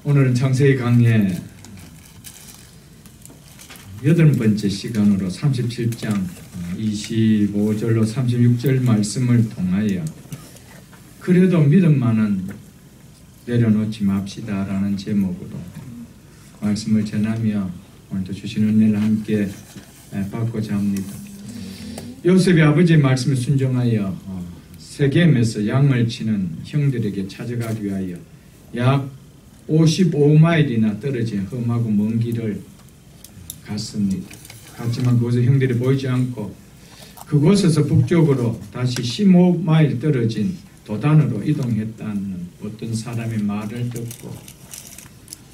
오늘은 창세기 강의 8번째 시간으로 37장 25절로 36절 말씀을 통하여 그래도 믿음만은 내려놓지 맙시다 라는 제목으로 말씀을 전하며 오늘도 주신 은혜를 함께 받고자 합니다. 요셉이 아버지의 말씀에 순종하여 세겜에서 양을 치는 형들에게 찾아가기 위하여 약 55마일이나 떨어진 험하고 먼 길을 갔습니다. 갔지만 그곳에 형들이 보이지 않고 그곳에서 북쪽으로 다시 15마일 떨어진 도단으로 이동했다는 어떤 사람의 말을 듣고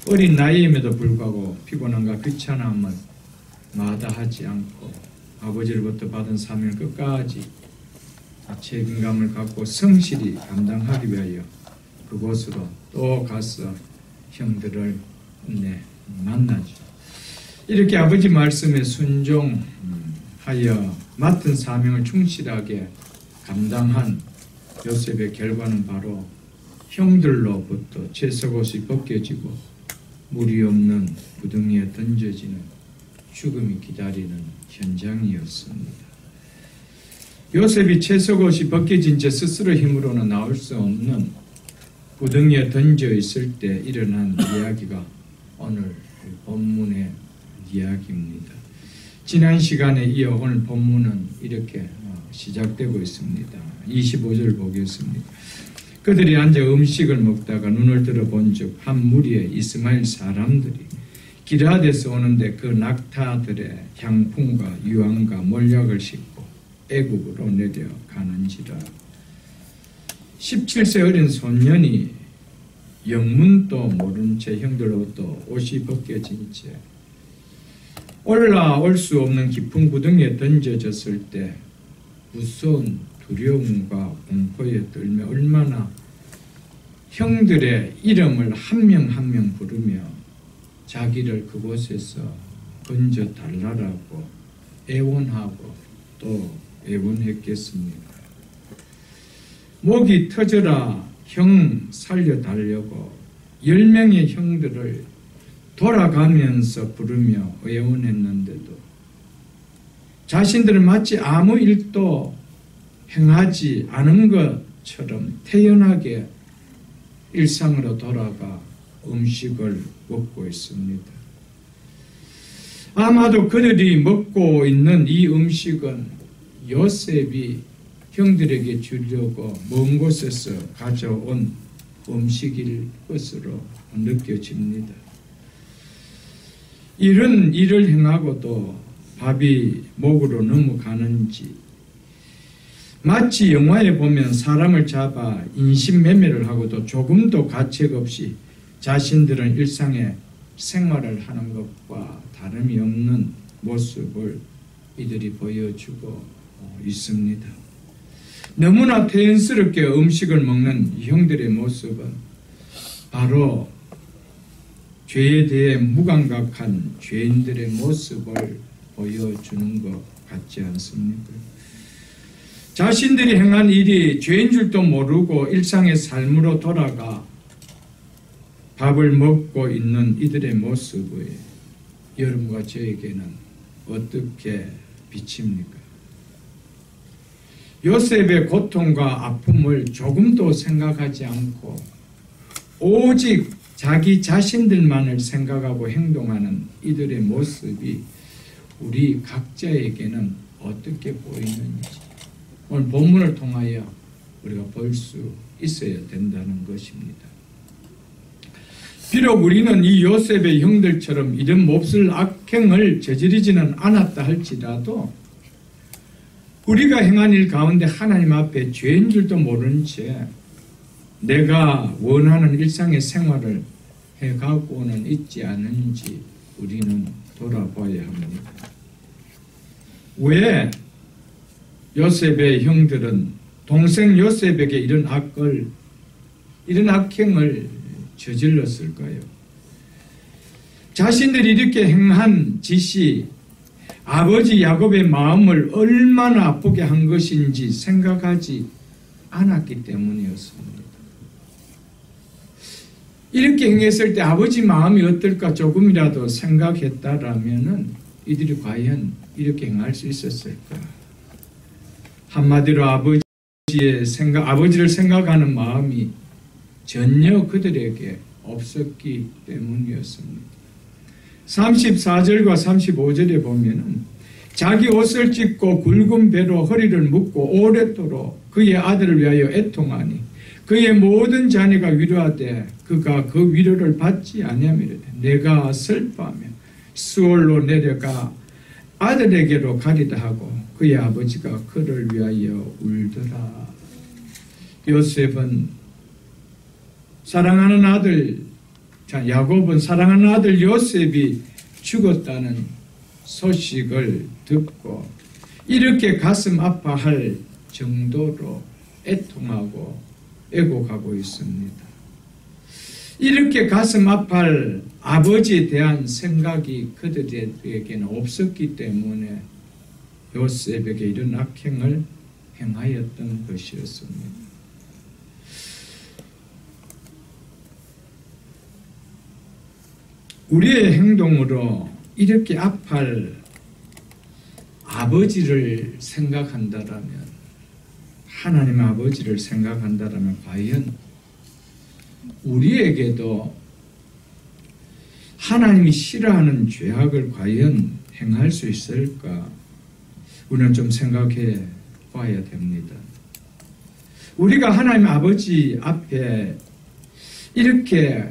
어린 나이임에도 불구하고 피곤함과 귀찮음을 마다하지 않고 아버지로부터 받은 사명을 끝까지 책임감을 갖고 성실히 감당하기 위하여 그곳으로 또 가서 형들을 만나죠. 이렇게 아버지 말씀에 순종하여 맡은 사명을 충실하게 감당한 요셉의 결과는 바로 형들로부터 채석옷이 벗겨지고 물이 없는 구덩이에 던져지는 죽음이 기다리는 현장이었습니다. 요셉이 채석옷이 벗겨진 채 스스로 힘으로는 나올 수 없는 구덩이에 던져 있을 때 일어난 이야기가 오늘 본문의 이야기입니다. 지난 시간에 이어 오늘 본문은 이렇게 시작되고 있습니다. 25절 보겠습니다. 그들이 앉아 음식을 먹다가 눈을 들어 본즉 한 무리의 이스마엘 사람들이 기럇에서 오는데 그 낙타들의 향품과 유황과 몰약을 싣고 애굽으로 내려가는지라. 17세 어린 소년이 영문도 모른 채 형들로부터 옷이 벗겨진 채 올라올 수 없는 깊은 구덩이에 던져졌을 때 무서운 두려움과 공포에 떨며 얼마나 형들의 이름을 한 명 한 명 부르며 자기를 그곳에서 건져달라고 애원하고 또 애원했겠습니까? 목이 터져라 형 살려달라고 10명의 형들을 돌아가면서 부르며 애원했는데도 자신들은 마치 아무 일도 행하지 않은 것처럼 태연하게 일상으로 돌아가 음식을 먹고 있습니다. 아마도 그들이 먹고 있는 이 음식은 요셉이 형들에게 주려고 먼 곳에서 가져온 음식일 것으로 느껴집니다. 이런 일을 행하고도 밥이 목으로 넘어가는지 마치 영화에 보면 사람을 잡아 인신매매를 하고도 조금도 가책 없이 자신들은 일상의 생활을 하는 것과 다름이 없는 모습을 이들이 보여주고 있습니다. 너무나 태연스럽게 음식을 먹는 형들의 모습은 바로 죄에 대해 무감각한 죄인들의 모습을 보여주는 것 같지 않습니까? 자신들이 행한 일이 죄인 줄도 모르고 일상의 삶으로 돌아가 밥을 먹고 있는 이들의 모습이 여러분과 저에게는 어떻게 비칩니까? 요셉의 고통과 아픔을 조금도 생각하지 않고 오직 자기 자신들만을 생각하고 행동하는 이들의 모습이 우리 각자에게는 어떻게 보이는지 오늘 본문을 통하여 우리가 볼 수 있어야 된다는 것입니다. 비록 우리는 이 요셉의 형들처럼 이런 몹쓸 악행을 저지르지는 않았다 할지라도 우리가 행한 일 가운데 하나님 앞에 죄인 줄도 모르는 채 내가 원하는 일상의 생활을 해가고는 있지 않은지 우리는 돌아봐야 합니다. 왜 요셉의 형들은 동생 요셉에게 이런 악행을 저질렀을까요? 자신들이 이렇게 행한 짓이 아버지 야곱의 마음을 얼마나 아프게 한 것인지 생각하지 않았기 때문이었습니다. 이렇게 행했을 때 아버지 마음이 어떨까 조금이라도 생각했다라면은 이들이 과연 이렇게 행할 수 있었을까? 한마디로 아버지를 생각하는 마음이 전혀 그들에게 없었기 때문이었습니다. 34절과 35절에 보면은 자기 옷을 찢고 굵은 배로 허리를 묶고 오랫도록 그의 아들을 위하여 애통하니 그의 모든 자녀가 위로하되 그가 그 위로를 받지 아니하미로되 내가 슬퍼하며 수월로 내려가 아들에게로 가리다 하고 그의 아버지가 그를 위하여 울더라. 요셉은 사랑하는 아들, 야곱은 사랑하는 아들 요셉이 죽었다는 소식을 듣고 이렇게 가슴 아파할 정도로 애통하고 애곡하고 있습니다. 이렇게 가슴 아파할 아버지에 대한 생각이 그들에게는 없었기 때문에 요셉에게 이런 악행을 행하였던 것이었습니다. 우리의 행동으로 이렇게 아파할 아버지를 생각한다라면, 하나님 아버지를 생각한다라면 과연 우리에게도 하나님이 싫어하는 죄악을 과연 행할 수 있을까? 우리는 좀 생각해 봐야 됩니다. 우리가 하나님 아버지 앞에 이렇게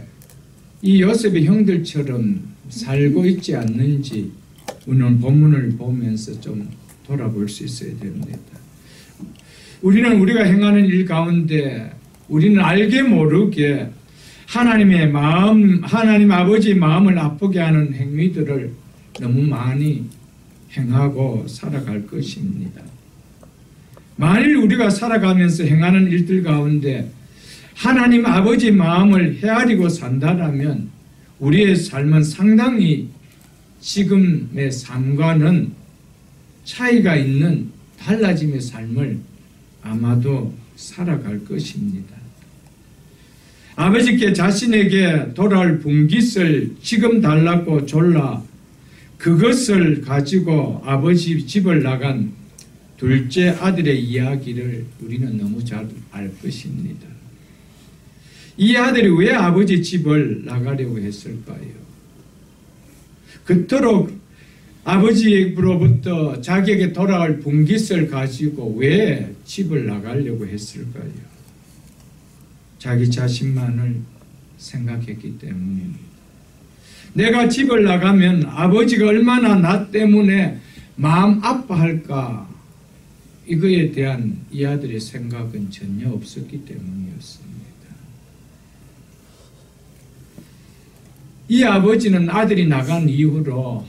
이 요셉의 형들처럼 살고 있지 않는지 우리는 본문을 보면서 좀 돌아볼 수 있어야 됩니다. 우리는 우리가 행하는 일 가운데 우리는 알게 모르게 하나님의 마음, 하나님 아버지의 마음을 아프게 하는 행위들을 너무 많이 행하고 살아갈 것입니다. 만일 우리가 살아가면서 행하는 일들 가운데 하나님 아버지의 마음을 헤아리고 산다라면 우리의 삶은 상당히 지금의 삶과는 차이가 있는 달라짐의 삶을 아마도 살아갈 것입니다. 아버지께 자신에게 돌아올 분깃을 지금 달라고 졸라 그것을 가지고 아버지 집을 나간 둘째 아들의 이야기를 우리는 너무 잘 알 것입니다. 이 아들이 왜 아버지 집을 나가려고 했을까요? 그토록 아버지로부터 자기에게 돌아올 분깃을 가지고 왜 집을 나가려고 했을까요? 자기 자신만을 생각했기 때문입니다. 내가 집을 나가면 아버지가 얼마나 나 때문에 마음 아파할까? 이거에 대한 이 아들의 생각은 전혀 없었기 때문이었습니다. 이 아버지는 아들이 나간 이후로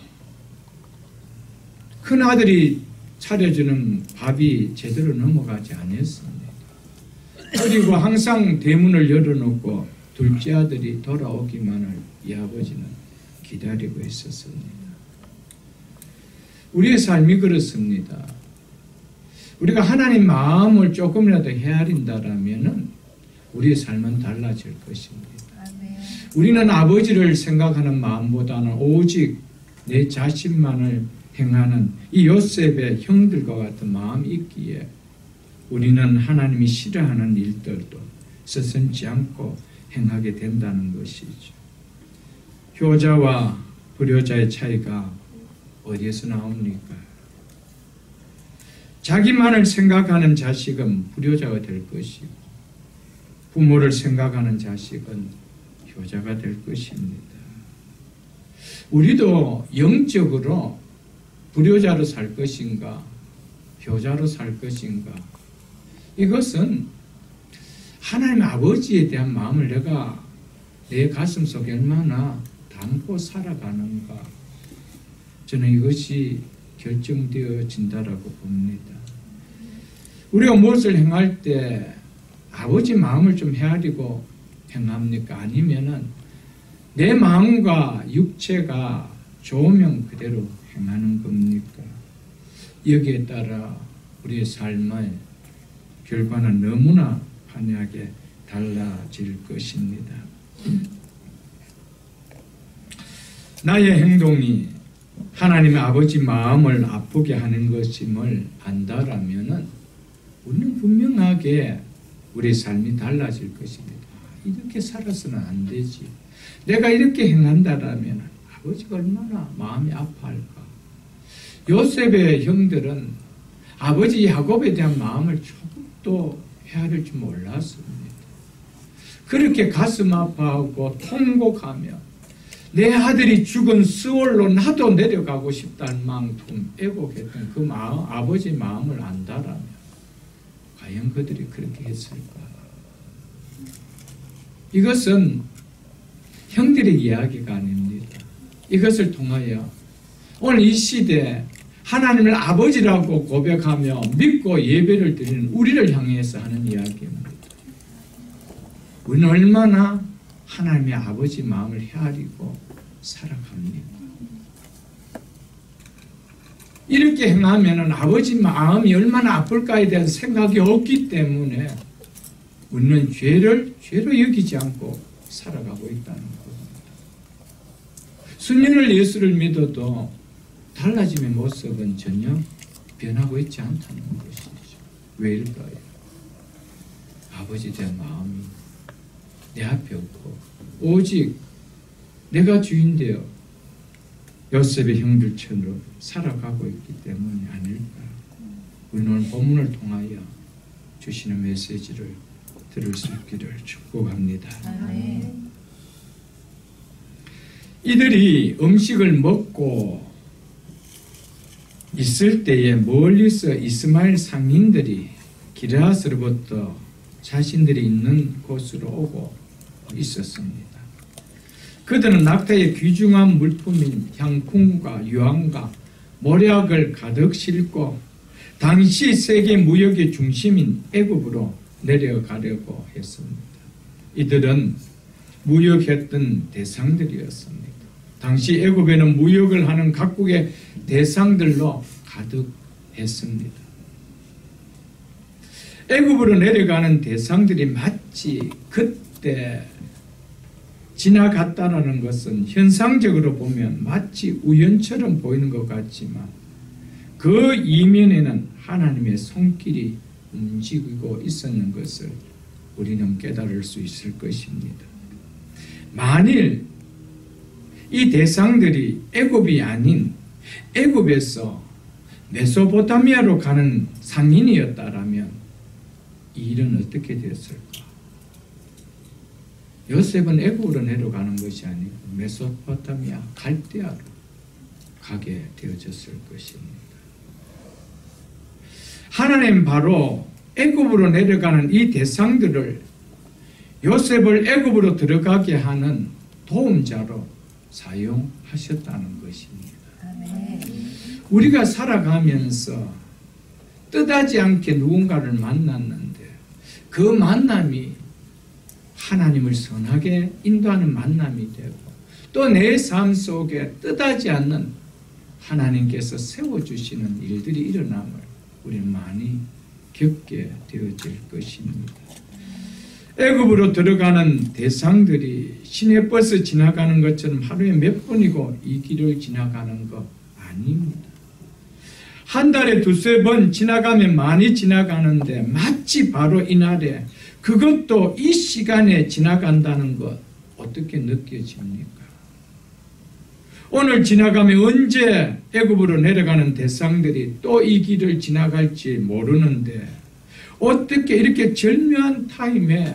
큰 아들이 차려주는 밥이 제대로 넘어가지 않았습니다. 그리고 항상 대문을 열어놓고 둘째 아들이 돌아오기만을 이 아버지는 기다리고 있었습니다. 우리의 삶이 그렇습니다. 우리가 하나님 마음을 조금이라도 헤아린다라면 우리의 삶은 달라질 것입니다. 우리는 아버지를 생각하는 마음보다는 오직 내 자신만을 행하는 이 요셉의 형들과 같은 마음이 있기에 우리는 하나님이 싫어하는 일들도 서슴지 않고 행하게 된다는 것이죠. 효자와 불효자의 차이가 어디에서 나옵니까? 자기만을 생각하는 자식은 불효자가 될 것이고 부모를 생각하는 자식은 효자가 될 것입니다. 우리도 영적으로 불효자로 살 것인가 효자로 살 것인가, 이것은 하나님 아버지에 대한 마음을 내가 내 가슴속에 얼마나 담고 살아가는가, 저는 이것이 결정되어진다라고 봅니다. 우리가 무엇을 행할 때 아버지 마음을 좀 헤아리고 행합니까? 아니면은 내 마음과 육체가 좋으면 그대로 행하는 겁니까? 여기에 따라 우리의 삶의 결과는 너무나 판이하게 달라질 것입니다. 나의 행동이 하나님의 아버지 마음을 아프게 하는 것임을 안다라면은 우리는 분명하게 우리 삶이 달라질 것입니다. 이렇게 살아서는 안 되지. 내가 이렇게 행한다라면 아버지가 얼마나 마음이 아파할까. 요셉의 형들은 아버지 야곱에 대한 마음을 조금도 헤아릴 줄 몰랐습니다. 그렇게 가슴 아파하고 통곡하며 내 아들이 죽은 스올로 나도 내려가고 싶다는 만큼 애곡했던 그 마음, 아버지 마음을 안다라면 과연 그들이 그렇게 했을까? 이것은 형들의 이야기가 아닙니다. 이것을 통하여 오늘 이 시대에 하나님을 아버지라고 고백하며 믿고 예배를 드리는 우리를 향해서 하는 이야기입니다. 우리는 얼마나 하나님의 아버지 마음을 헤아리고 살아갑니까? 이렇게 행하면 아버지 마음이 얼마나 아플까에 대한 생각이 없기 때문에 우리는 죄로 여기지 않고 살아가고 있다는 겁니다. 수년을 예수를 믿어도 달라짐의 모습은 전혀 변하고 있지 않다는 것이죠. 왜일까요? 아버지에 대한 마음이 내 앞에 없고 오직 내가 주인되어 요셉의 형들처럼 살아가고 있기 때문이 아닐까. 우리는 오늘 본문을 통하여 주시는 메시지를 들을 수 있기를 축복합니다. 이들이 음식을 먹고 있을 때에 멀리서 이스마엘 상인들이 기르앗으로부터 자신들이 있는 곳으로 오고 있었습니다. 그들은 낙타의 귀중한 물품인 향품과 유황과 모략을 가득 싣고 당시 세계 무역의 중심인 애굽으로 내려가려고 했습니다. 이들은 무역했던 대상들이었습니다. 당시 애굽에는 무역을 하는 각국의 대상들로 가득했습니다. 애굽으로 내려가는 대상들이 마치 그때 지나갔다라는 것은 현상적으로 보면 마치 우연처럼 보이는 것 같지만 그 이면에는 하나님의 손길이 움직이고 있었는 것을 우리는 깨달을 수 있을 것입니다. 만일 이 대상들이 애굽이 아닌 애굽에서 메소포타미아로 가는 상인이었다라면 이 일은 어떻게 되었을까? 요셉은 애굽으로 내려가는 것이 아니고 메소포타미아 갈대아로 가게 되어졌을 것입니다. 하나님 바로 애굽으로 내려가는 이 대상들을 요셉을 애굽으로 들어가게 하는 도움자로 사용하셨다는 것입니다. 우리가 살아가면서 뜻하지 않게 누군가를 만났는데 그 만남이 하나님을 선하게 인도하는 만남이 되고 또 내 삶 속에 뜻하지 않는 하나님께서 세워주시는 일들이 일어남을 우리는 많이 겪게 되어질 것입니다. 애굽으로 들어가는 대상들이 시내버스 지나가는 것처럼 하루에 몇 번이고 이 길을 지나가는 것 아닙니다. 한 달에 두세 번 지나가면 많이 지나가는데 마치 바로 이날에 그것도 이 시간에 지나간다는 것 어떻게 느껴집니까? 오늘 지나가면 언제 애굽으로 내려가는 대상들이 또 이 길을 지나갈지 모르는데 어떻게 이렇게 절묘한 타임에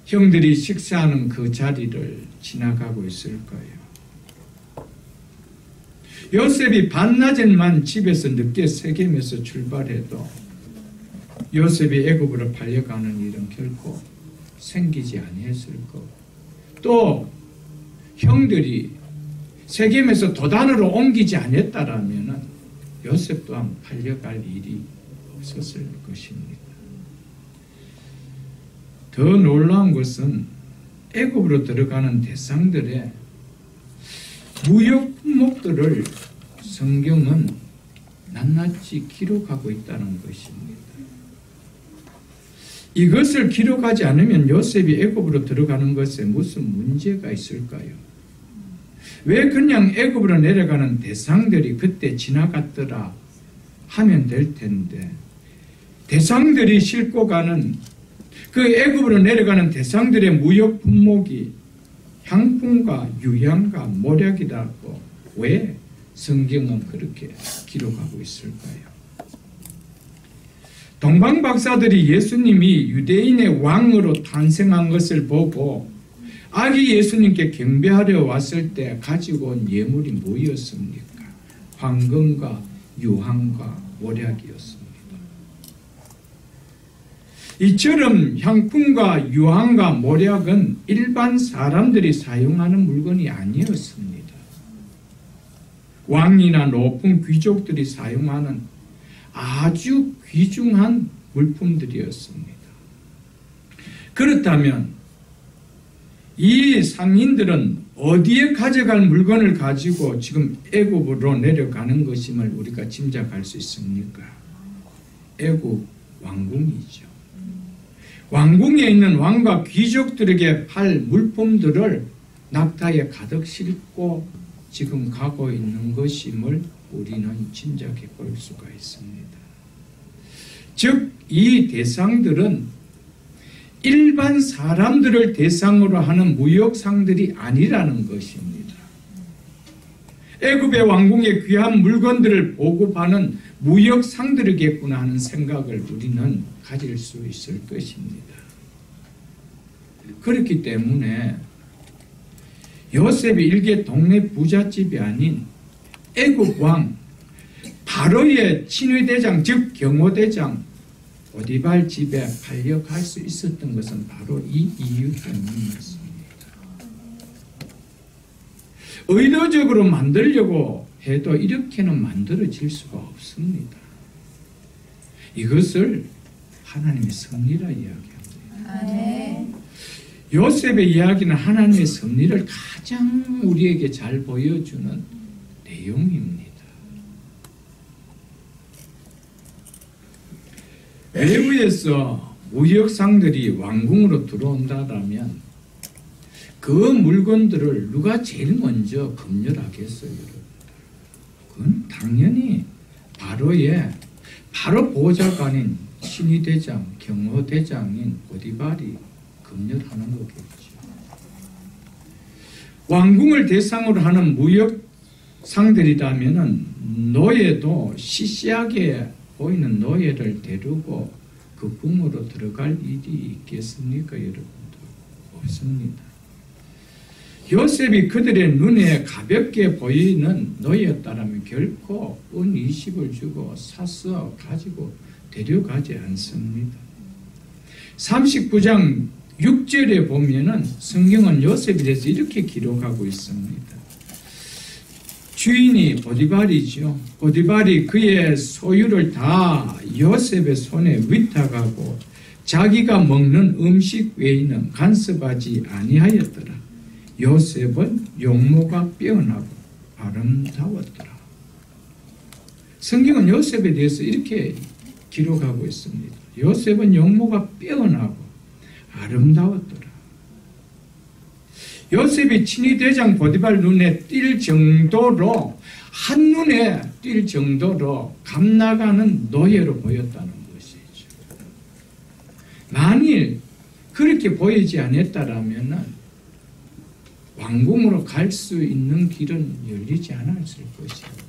형들이 식사하는 그 자리를 지나가고 있을까요? 요셉이 반나절만 집에서 늦게 세겜에서 출발해도 요셉이 애굽으로 팔려가는 일은 결코 생기지 아니했을 거고 또 형들이 세겜에서 도단으로 옮기지 않았다라면 요셉 또한 팔려갈 일이 없었을 것입니다. 더 놀라운 것은 애굽으로 들어가는 대상들의 무역 품목들을 성경은 낱낱이 기록하고 있다는 것입니다. 이것을 기록하지 않으면 요셉이 애굽으로 들어가는 것에 무슨 문제가 있을까요? 왜 그냥 애굽으로 내려가는 대상들이 그때 지나갔더라 하면 될 텐데, 대상들이 싣고 가는 그 애굽으로 내려가는 대상들의 무역 품목이 향품과 유향과 모략이라고 왜 성경은 그렇게 기록하고 있을까요? 동방 박사들이 예수님이 유대인의 왕으로 탄생한 것을 보고 아기 예수님께 경배하려 왔을 때 가지고 온 예물이 뭐였습니까? 황금과 유향과 모략이었습니다. 이처럼 향품과 유향과 모략은 일반 사람들이 사용하는 물건이 아니었습니다. 왕이나 높은 귀족들이 사용하는 아주 귀중한 물품들이었습니다. 그렇다면 이 상인들은 어디에 가져갈 물건을 가지고 지금 애굽으로 내려가는 것임을 우리가 짐작할 수 있습니까? 애굽 왕궁이죠. 왕궁에 있는 왕과 귀족들에게 팔 물품들을 낙타에 가득 싣고 지금 가고 있는 것임을 우리는 짐작해 볼 수가 있습니다. 즉, 이 대상들은 일반 사람들을 대상으로 하는 무역상들이 아니라는 것입니다. 애굽의 왕궁의 귀한 물건들을 보급하는 무역상들이겠구나 하는 생각을 우리는 가질 수 있을 것입니다. 그렇기 때문에 요셉이 일개 동네 부잣집이 아닌 애굽 왕 바로의 친위대장, 즉 경호대장 보디발 집에 팔려갈 수 있었던 것은 바로 이 이유 때문이었습니다. 의도적으로 만들려고 해도 이렇게는 만들어질 수가 없습니다. 이것을 하나님의 섭리라 이야기합니다. 요셉의 이야기는 하나님의 섭리를 가장 우리에게 잘 보여주는 내용입니다. 외부에서 무역상들이 왕궁으로 들어온다면 그 물건들을 누가 제일 먼저 검열하겠어요? 그건 당연히 바로 보좌관인 친위대장, 경호대장인 보디발이 검열하는 거겠죠. 왕궁을 대상으로 하는 무역상들이라면 노예도 시시하게 보이는 노예를 데리고 그 궁으로 들어갈 일이 있겠습니까, 여러분들? 없습니다. 요셉이 그들의 눈에 가볍게 보이는 노예였다면 결코 은 20을 주고 사서 가지고 데려가지 않습니다. 39장 6절에 보면은 성경은 요셉에 대해서 이렇게 기록하고 있습니다. 주인이 보디발이죠. 보디발이 그의 소유를 다 요셉의 손에 위탁하고 자기가 먹는 음식 외에는 간섭하지 아니하였더라. 요셉은 용모가 빼어나고 아름다웠더라. 성경은 요셉에 대해서 이렇게 기록하고 있습니다. 요셉은 용모가 빼어나고 아름다웠더라. 요셉이 친위대장 보디발 눈에 띌 정도로, 한눈에 띌 정도로 감나가는 노예로 보였다는 것이죠. 만일 그렇게 보이지 않았다면 왕궁으로 갈 수 있는 길은 열리지 않았을 것입니다.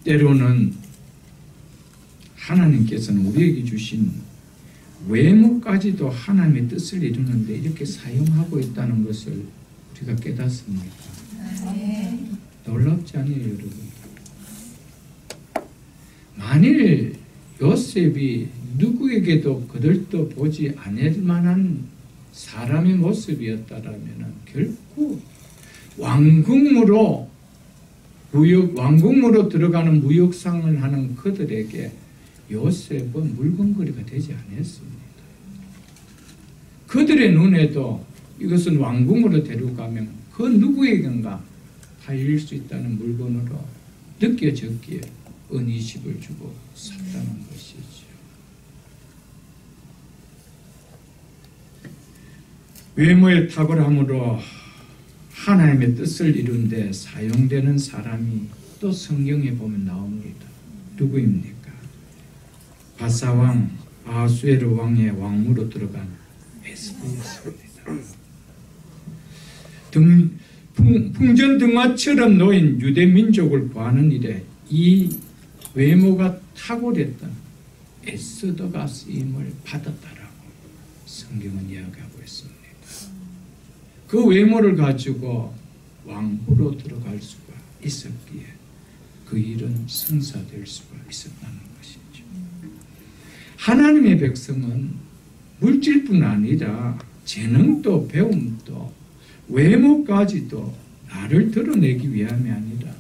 때로는 하나님께서는 우리에게 주신 외모까지도 하나님의 뜻을 이루는데 이렇게 사용하고 있다는 것을 우리가 깨닫습니까? 놀랍지 않아요, 여러분? 만일 요셉이 누구에게도 거들떠 보지 않을 만한 사람의 모습이었다면 결코 왕궁으로 들어가는 무역상을 하는 그들에게 요셉은 물건거리가 되지 않았습니다. 그들의 눈에도 이것은 왕궁으로 데려가면 그 누구에겐가 팔릴 수 있다는 물건으로 느껴졌기에 은 20을 주고 샀다는 것이죠. 외모의 탁월함으로 하나님의 뜻을 이룬 데 사용되는 사람이 또 성경에 보면 나옵니다. 누구입니까? 바사왕 아하수에르 왕의 왕무로 들어간 에스더였습니다. 풍전등화처럼 놓인 유대 민족을 구하는 일에 이 외모가 탁월했던 에스더가 쓰임을 받았다라고 성경은 이야기하고 있습니다. 그 외모를 가지고 왕후로 들어갈 수가 있었기에 그 일은 성사될 수가 있었다는 것이죠. 하나님의 백성은 물질뿐 아니라 재능도 배움도 외모까지도 나를 드러내기 위함이 아니라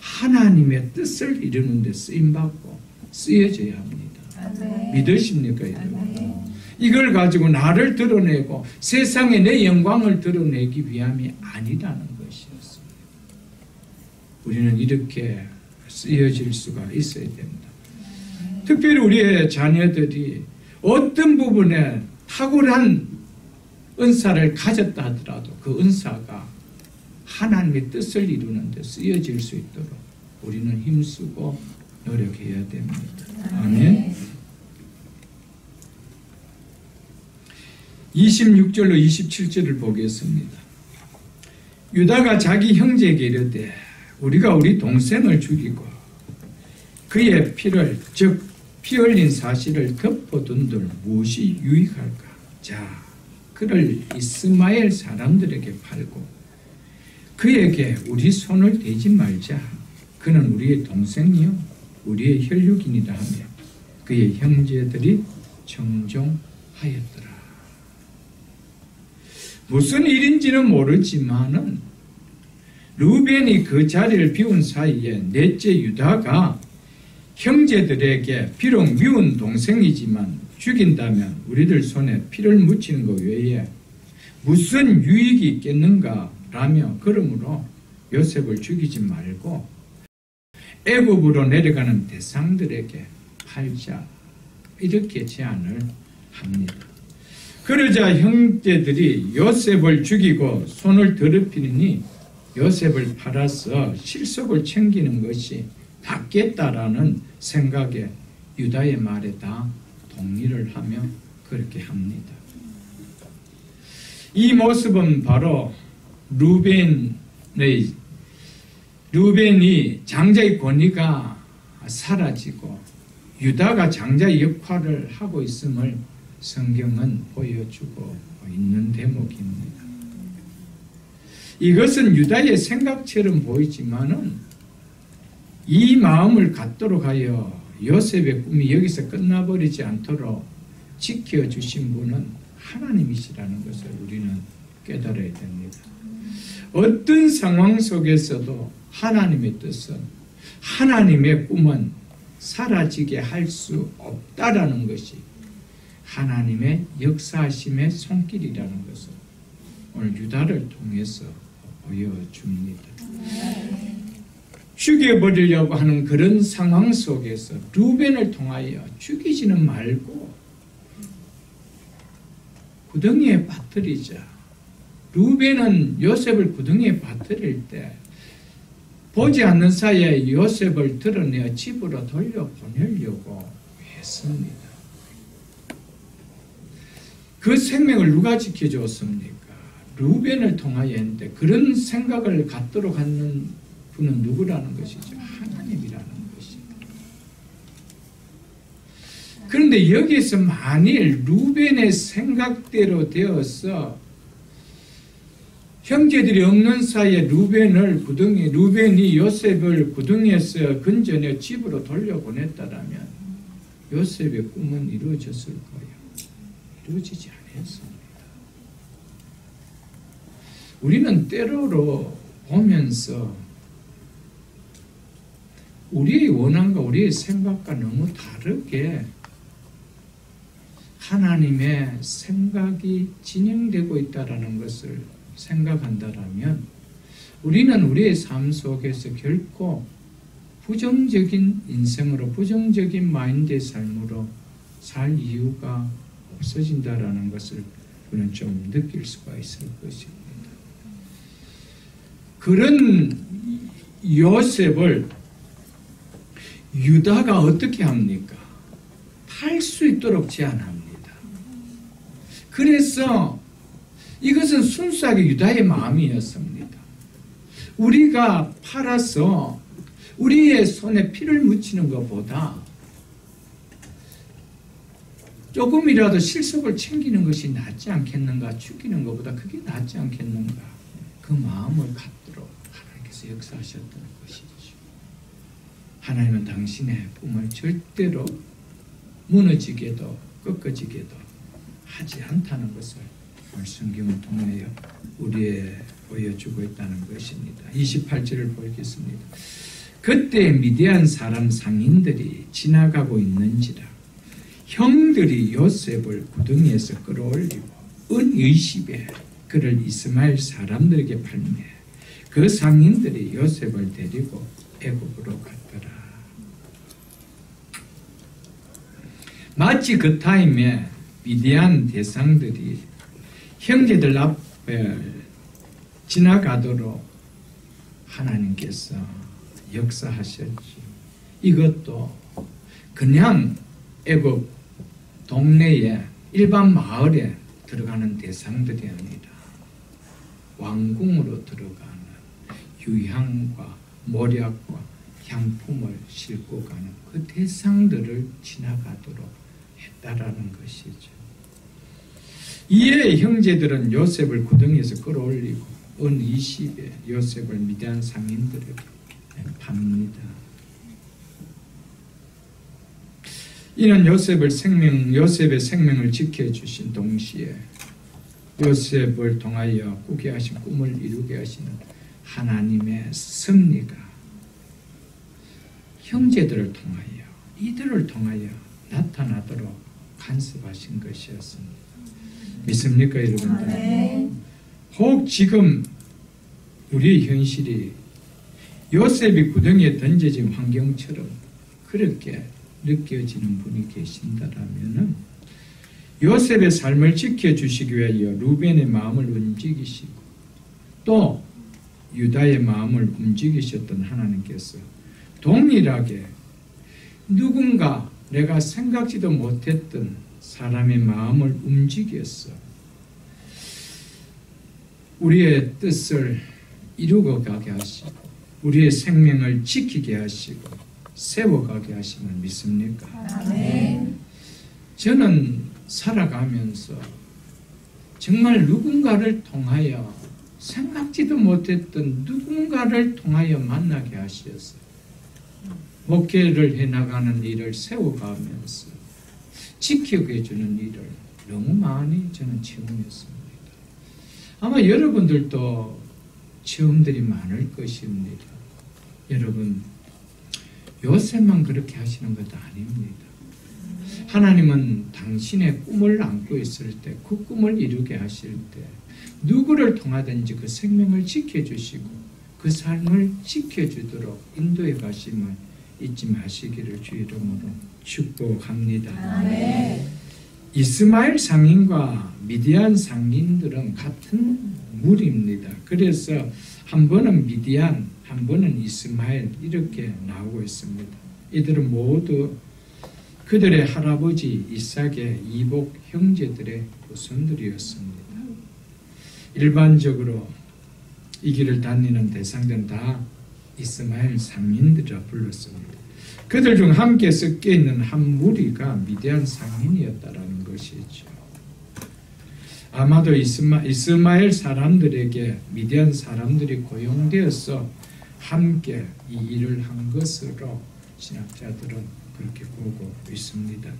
하나님의 뜻을 이루는 데 쓰임받고 쓰여져야 합니다. 아멘. 믿으십니까? 여러분? 이걸 가지고 나를 드러내고 세상에 내 영광을 드러내기 위함이 아니라는 것이었습니다. 우리는 이렇게 쓰여질 수가 있어야 됩니다. 특별히 우리의 자녀들이 어떤 부분에 탁월한 은사를 가졌다 하더라도 그 은사가 하나님의 뜻을 이루는 데 쓰여질 수 있도록 우리는 힘쓰고 노력해야 됩니다. 아멘. 26절로 27절을 보겠습니다. 유다가 자기 형제에게 이르되 우리가 우리 동생을 죽이고 그의 피를 즉 피 흘린 사실을 덮어둔들 무엇이 유익할까? 자, 그를 이스마엘 사람들에게 팔고 그에게 우리 손을 대지 말자. 그는 우리의 동생이요 우리의 혈육이니라 하며 그의 형제들이 청종하였더라. 무슨 일인지는 모르지만은 루벤이 그 자리를 비운 사이에 넷째 유다가 형제들에게 비록 미운 동생이지만 죽인다면 우리들 손에 피를 묻히는 것 외에 무슨 유익이 있겠는가 라며 그러므로 요셉을 죽이지 말고 애굽으로 내려가는 대상들에게 팔자 이렇게 제안을 합니다. 그러자 형제들이 요셉을 죽이고 손을 더럽히니 요셉을 팔아서 실속을 챙기는 것이 낫겠다라는 생각에 유다의 말에 다 동의를 하며 그렇게 합니다. 이 모습은 바로 루벤이 장자의 권위가 사라지고 유다가 장자의 역할을 하고 있음을 성경은 보여주고 있는 대목입니다. 이것은 유다의 생각처럼 보이지만은 이 마음을 갖도록 하여 요셉의 꿈이 여기서 끝나버리지 않도록 지켜주신 분은 하나님이시라는 것을 우리는 깨달아야 됩니다. 어떤 상황 속에서도 하나님의 뜻은 하나님의 꿈은 사라지게 할 수 없다라는 것이 하나님의 역사하심의 손길이라는 것을 오늘 유다를 통해서 보여줍니다. 죽여버리려고 하는 그런 상황 속에서 루벤을 통하여 죽이지는 말고 구덩이에 빠뜨리자. 루벤은 요셉을 구덩이에 빠뜨릴 때 보지 않는 사이에 요셉을 드러내어 집으로 돌려보내려고 했습니다. 그 생명을 누가 지켜줬습니까? 루벤을 통하여 했는데 그런 생각을 갖도록 하는 분은 누구라는 것이죠? 하나님이라는 것입니다. 그런데 여기서 만일 루벤의 생각대로 되어서 형제들이 없는 사이에 루벤이 요셉을 구덩이에서 건져내 집으로 돌려보냈다라면 요셉의 꿈은 이루어졌을 거예요. 이루어지지 않았습니다. 우리는 때로로 보면서 우리의 원함과 우리의 생각과 너무 다르게 하나님의 생각이 진행되고 있다는 것을 생각한다면 우리는 우리의 삶 속에서 결코 부정적인 인생으로 부정적인 마인드의 삶으로 살 이유가 없어진다는 것을 여러분은 좀 느낄 수가 있을 것입니다. 그런 요셉을 유다가 어떻게 합니까? 팔 수 있도록 제안합니다. 그래서 이것은 순수하게 유다의 마음이었습니다. 우리가 팔아서 우리의 손에 피를 묻히는 것보다 조금이라도 실속을 챙기는 것이 낫지 않겠는가, 죽이는 것보다 그게 낫지 않겠는가, 그 마음을 갖도록 하나님께서 역사하셨던 것이죠. 하나님은 당신의 꿈을 절대로 무너지게도 꺾어지게도 하지 않다는 것을 오늘 성경을 통하여 우리에 보여주고 있다는 것입니다. 28절을 보겠습니다. 그때 미디안 사람 상인들이 지나가고 있는지라 형들이 요셉을 구덩이에서 끌어올리고 은 20에 그를 이스마엘 사람들에게 팔매 그 상인들이 요셉을 데리고 애굽으로 갔더라. 마치 그 타임에 미디안 대상들이 형제들 앞에 지나가도록 하나님께서 역사하셨지. 이것도 그냥 애굽 동네에 일반 마을에 들어가는 대상들이 아니라 왕궁으로 들어가는 유향과 모략과 향품을 싣고 가는 그 대상들을 지나가도록 했다라는 것이죠. 이에 형제들은 요셉을 구덩이에서 끌어올리고 은 20에 요셉을 미디안 상인들에게 팝니다. 이는 요셉의 생명을 지켜주신 동시에 요셉을 통하여 꾸게 하신 꿈을 이루게 하시는 하나님의 섭리가 형제들을 통하여 이들을 통하여 나타나도록 간섭하신 것이었습니다. 믿습니까 여러분들? 네. 혹 지금 우리의 현실이 요셉이 구덩이에 던져진 환경처럼 그렇게 느껴지는 분이 계신다라면 요셉의 삶을 지켜주시기 위하여 루벤의 마음을 움직이시고 또 유다의 마음을 움직이셨던 하나님께서 동일하게 누군가 내가 생각지도 못했던 사람의 마음을 움직여서 우리의 뜻을 이루고 가게 하시고 우리의 생명을 지키게 하시고 세워가게 하심을 믿습니까? 아멘. 저는 살아가면서 정말 누군가를 통하여 생각지도 못했던 누군가를 통하여 만나게 하셨어요. 목회를 해나가는 일을 세워가면서 지키게 해주는 일을 너무 많이 저는 체험했습니다. 아마 여러분들도 체험들이 많을 것입니다. 여러분 요셉만 그렇게 하시는 것도 아닙니다. 하나님은 당신의 꿈을 안고 있을 때 그 꿈을 이루게 하실 때 누구를 통하든지 그 생명을 지켜주시고 그 삶을 지켜주도록 인도해 가심을 잊지 마시기를 주 이름으로 축복합니다. 아멘. 이스마엘 상인과 미디안 상인들은 같은 무리입니다. 그래서 한 번은 미디안, 한 번은 이스마엘 이렇게 나오고 있습니다. 이들은 모두 그들의 할아버지 이삭의 이복 형제들의 후손들이었습니다. 일반적으로 이 길을 다니는 대상들은 다 이스마엘 상인들이라 불렀습니다. 그들 중 함께 섞여 있는 한 무리가 미디안 상인이었다라는 것이죠. 아마도 이스마엘 사람들에게 미디안 사람들이 고용되어서 함께 이 일을 한 것으로 신학자들은 그렇게 보고 있습니다.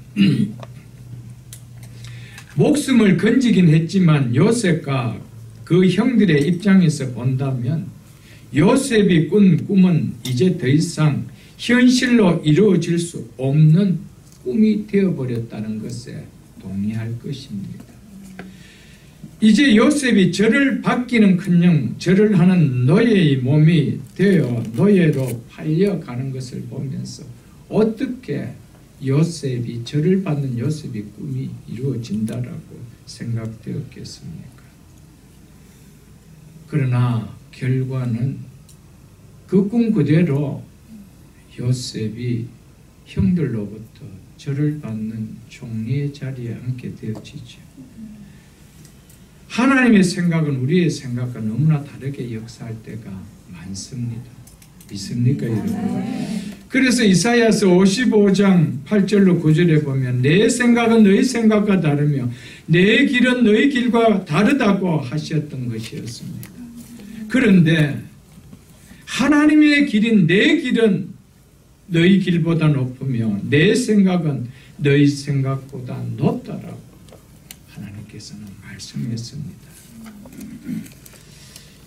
목숨을 건지긴 했지만 요셉과 그 형들의 입장에서 본다면 요셉이 꾼 꿈은 이제 더 이상 현실로 이루어질 수 없는 꿈이 되어버렸다는 것에 동의할 것입니다. 이제 요셉이 저를 받기는커녕 저를 하는 노예의 몸이 되어 노예로 팔려가는 것을 보면서 어떻게 요셉이 절을 받는 요셉의 꿈이 이루어진다라고 생각되었겠습니까? 그러나 결과는 그 꿈 그대로 요셉이 형들로부터 절을 받는 총리의 자리에 앉게 되어지죠. 하나님의 생각은 우리의 생각과 너무나 다르게 역사할 때가 많습니다. 믿습니까, 여러분? 그래서 이사야서 55장 8절로 9절에 보면 내 생각은 너희 생각과 다르며 내 길은 너희 길과 다르다고 하셨던 것이었습니다. 그런데 하나님의 길인 내 길은 너희 길보다 높으며 내 생각은 너희 생각보다 높다라고 하나님께서는 말씀했습니다.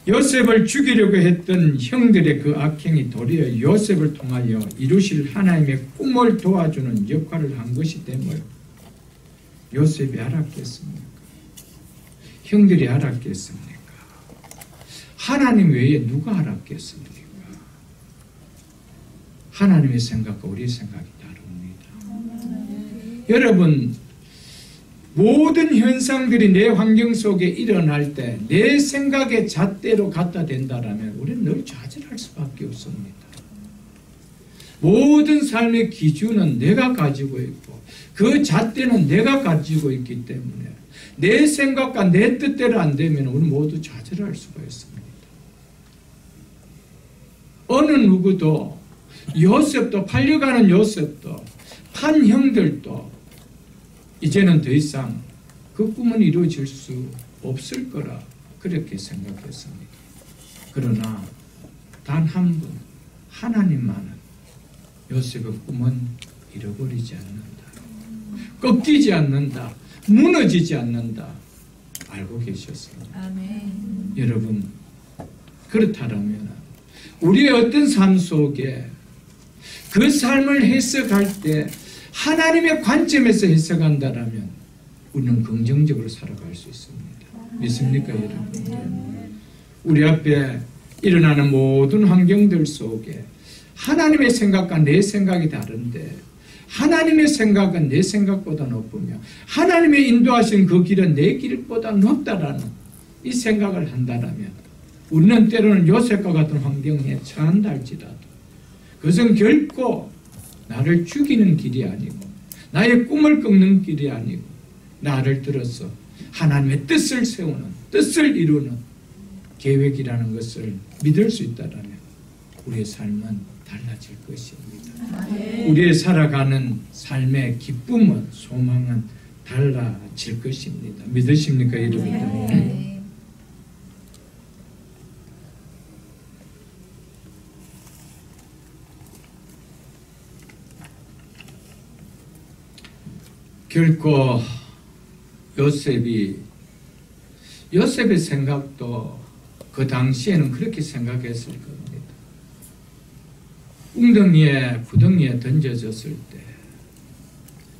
요셉을 죽이려고 했던 형들의 그 악행이 도리어 요셉을 통하여 이루실 하나님의 꿈을 도와주는 역할을 한 것이 됨을 요셉이 알았겠습니까? 형들이 알았겠습니까? 하나님 외에 누가 알았겠습니까? 하나님의 생각과 우리의 생각이 다릅니다. 여러분, 모든 현상들이 내 환경 속에 일어날 때 내 생각의 잣대로 갖다 댄다라면 우리는 늘 좌절할 수밖에 없습니다. 모든 삶의 기준은 내가 가지고 있고 그 잣대는 내가 가지고 있기 때문에 내 생각과 내 뜻대로 안 되면 우리 모두 좌절할 수가 있습니다. 어느 누구도 요셉도 팔려가는 요셉도 판 형들도 이제는 더 이상 그 꿈은 이루어질 수 없을 거라 그렇게 생각했습니다. 그러나 단 한 분 하나님만은 요셉의 꿈은 잃어버리지 않는다. 꺾이지 않는다. 무너지지 않는다. 알고 계셨습니다. 아멘. 여러분, 그렇다면 우리의 어떤 삶 속에 그 삶을 해석할 때 하나님의 관점에서 해석한다라면 우리는 긍정적으로 살아갈 수 있습니다. 믿습니까, 여러분? 우리 앞에 일어나는 모든 환경들 속에 하나님의 생각과 내 생각이 다른데 하나님의 생각은 내 생각보다 높으며 하나님의 인도하신 그 길은 내 길보다 높다라는 이 생각을 한다라면 우리는 때로는 요셉과 같은 환경에 처한다 할지라도 그것은 결코 나를 죽이는 길이 아니고 나의 꿈을 꺾는 길이 아니고 나를 들어서 하나님의 뜻을 세우는 뜻을 이루는 계획이라는 것을 믿을 수 있다면 우리의 삶은 달라질 것입니다. 우리의 살아가는 삶의 기쁨은 소망은 달라질 것입니다. 믿으십니까, 여러분들? 결코 요셉의 생각도 그 당시에는 그렇게 생각했을 겁니다. 웅덩이에 부덩이에 던져졌을 때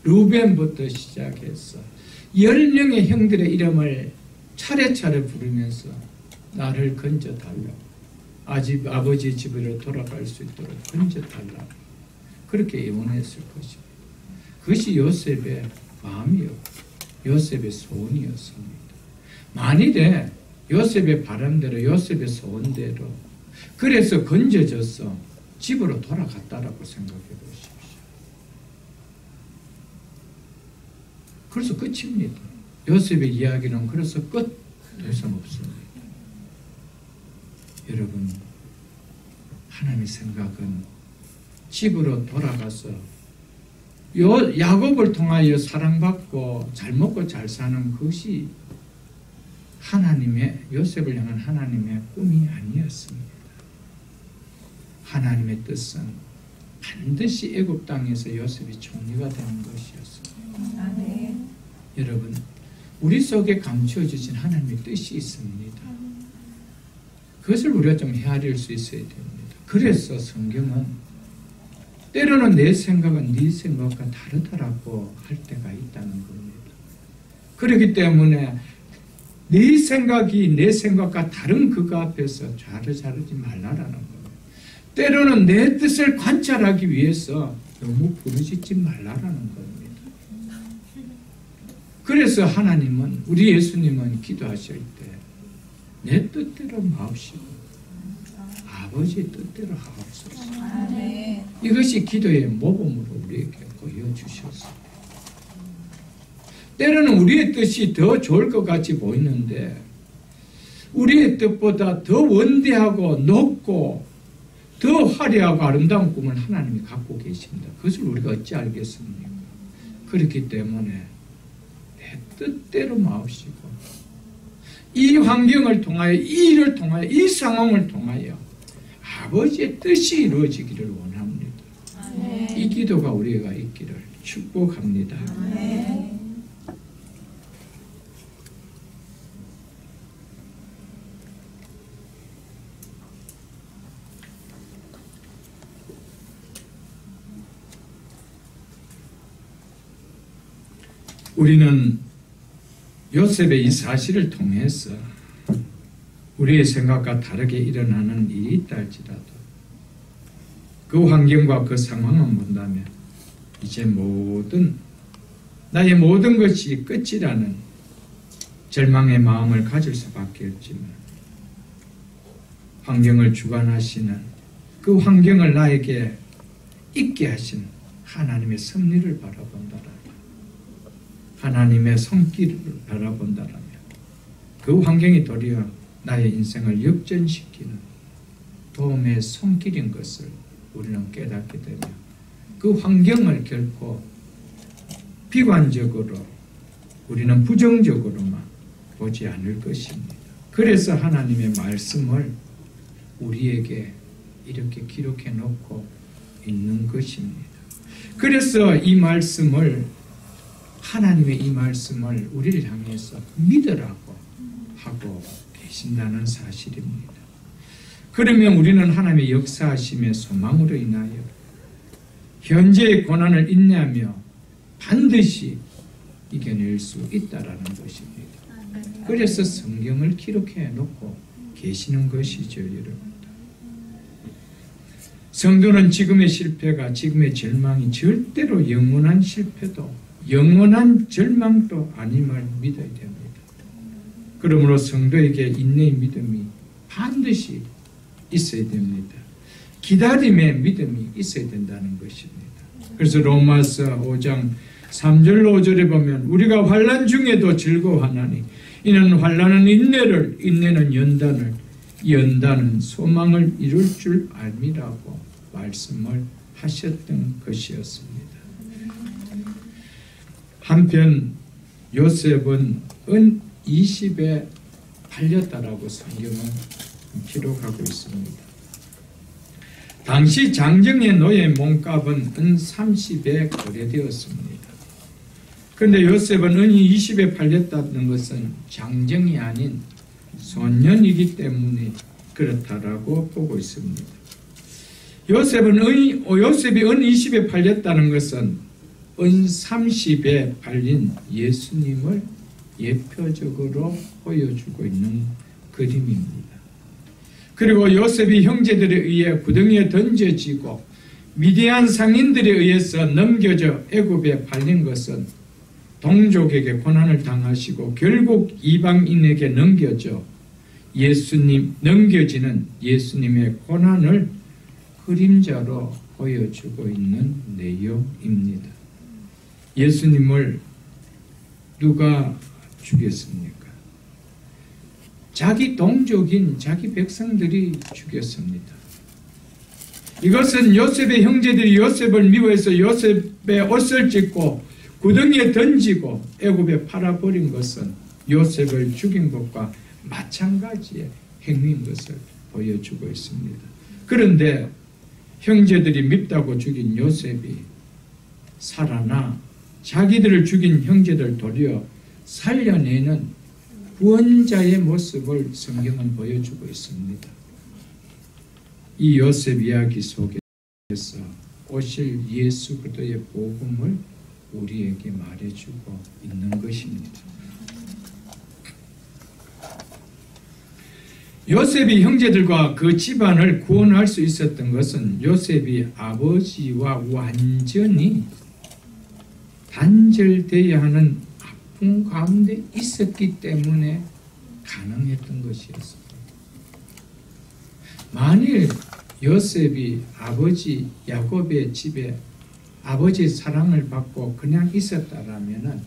루벤부터 시작해서 10명의 형들의 이름을 차례차례 부르면서 나를 건져달라고 아버지 집으로 돌아갈 수 있도록 건져달라고 그렇게 예언했을 것입니다. 그것이 요셉의 마음이었고 요셉의 소원이었습니다. 만일에 요셉의 바람대로 요셉의 소원대로 그래서 건져져서 집으로 돌아갔다라고 생각해 보십시오. 그래서 끝입니다. 요셉의 이야기는 그래서 끝 더 이상 없습니다. 여러분, 하나님의 생각은 집으로 돌아가서 야곱을 통하여 사랑받고 잘 먹고 잘 사는 것이 하나님의 요셉을 향한 하나님의 꿈이 아니었습니다. 하나님의 뜻은 반드시 애굽 땅에서 요셉이 총리가 되는 것이었습니다. 아멘. 여러분, 우리 속에 감추어주신 하나님의 뜻이 있습니다. 그것을 우리가 좀 헤아릴 수 있어야 됩니다. 그래서 성경은 때로는 내 생각은 네 생각과 다르다라고 할 때가 있다는 겁니다. 그렇기 때문에 네 생각이 내 생각과 다른 그거 앞에서 좌르자르지 말라라는 겁니다. 때로는 내 뜻을 관찰하기 위해서 너무 부르짖지 말라라는 겁니다. 그래서 하나님은, 우리 예수님은 기도하실 때 내 뜻대로 마옵시고 아버지의 뜻대로 하옵소서. 이것이 기도의 모범으로 우리에게 보여주셨습니다. 때로는 우리의 뜻이 더 좋을 것 같이 보이는데 우리의 뜻보다 더 원대하고 높고 더 화려하고 아름다운 꿈을 하나님이 갖고 계십니다. 그것을 우리가 어찌 알겠습니까? 그렇기 때문에 내 뜻대로 마옵시고 이 환경을 통하여, 이 일을 통하여, 이 상황을 통하여 아버지의 뜻이 이루어지기를 원합니다. 이 기도가 우리가 있기를 축복합니다. 우리는 요셉의 이 사실을 통해서 우리의 생각과 다르게 일어나는 일이 있다 할지라도 그 환경과 그 상황을 본다면 이제 나의 모든 것이 끝이라는 절망의 마음을 가질 수밖에 없지만 환경을 주관하시는 그 환경을 나에게 있게 하신 하나님의 섭리를 바라본다라면, 하나님의 손길을 바라본다라면 그 환경이 도리어 나의 인생을 역전시키는 도움의 손길인 것을 우리는 깨닫게 되며 그 환경을 결코 비관적으로 우리는 부정적으로만 보지 않을 것입니다. 그래서 하나님의 말씀을 우리에게 이렇게 기록해 놓고 있는 것입니다. 그래서 이 말씀을, 하나님의 이 말씀을 우리를 향해서 믿으라고 하고 계신다는 사실입니다. 그러면 우리는 하나님의 역사하심의 소망으로 인하여 현재의 고난을 인내하며 반드시 이겨낼 수 있다라는 것입니다. 그래서 성경을 기록해 놓고 계시는 것이죠, 여러분. 성도는 지금의 실패가, 지금의 절망이 절대로 영원한 실패도 영원한 절망도 아님을 믿어야 됩니다. 그러므로 성도에게 인내의 믿음이 반드시 있어야 됩니다. 기다림의 믿음이 있어야 된다는 것입니다. 그래서 로마서 5장 3절로 5절에 보면 우리가 환난 중에도 즐거워하나니 이는 환난은 인내를, 인내는 연단을, 연단은 소망을 이룰 줄 알미라고 말씀을 하셨던 것이었습니다. 한편 요셉은 은 20에 팔렸다라고 성경은 기록하고 있습니다. 당시 장정의 노예 몸값은 은 30에 거래되었습니다. 그런데 요셉은 은이 20에 팔렸다는 것은 장정이 아닌 소년이기 때문에 그렇다라고 보고 있습니다. 요셉이 은 20에 팔렸다는 것은 은 30에 팔린 예수님을 예표적으로 보여주고 있는 그림입니다. 그리고 요셉이 형제들에 의해 구덩이에 던져지고 미디안 상인들에 의해서 넘겨져 애굽에 팔린 것은 동족에게 고난을 당하시고 결국 이방인에게 넘겨지는 예수님의 고난을 그림자로 보여주고 있는 내용입니다. 예수님을 누가 죽였습니까? 자기 동족인 자기 백성들이 죽였습니다. 이것은 요셉의 형제들이 요셉을 미워해서 요셉의 옷을 찢고 구덩이에 던지고 애굽에 팔아버린 것은 요셉을 죽인 것과 마찬가지의 행위인 것을 보여주고 있습니다. 그런데 형제들이 밉다고 죽인 요셉이 살아나 자기들을 죽인 형제들 도리어 살려내는 구원자의 모습을 성경은 보여주고 있습니다. 이 요셉 이야기 속에서 오실 예수 그리스도의 복음을 우리에게 말해주고 있는 것입니다. 요셉이 형제들과 그 집안을 구원할 수 있었던 것은 요셉이 아버지와 완전히 단절되어야 하는 아픔 가운데 있었기 때문에 가능했던 것이었습니다. 만일 요셉이 아버지 야곱의 집에 아버지의 사랑을 받고 그냥 있었다라면은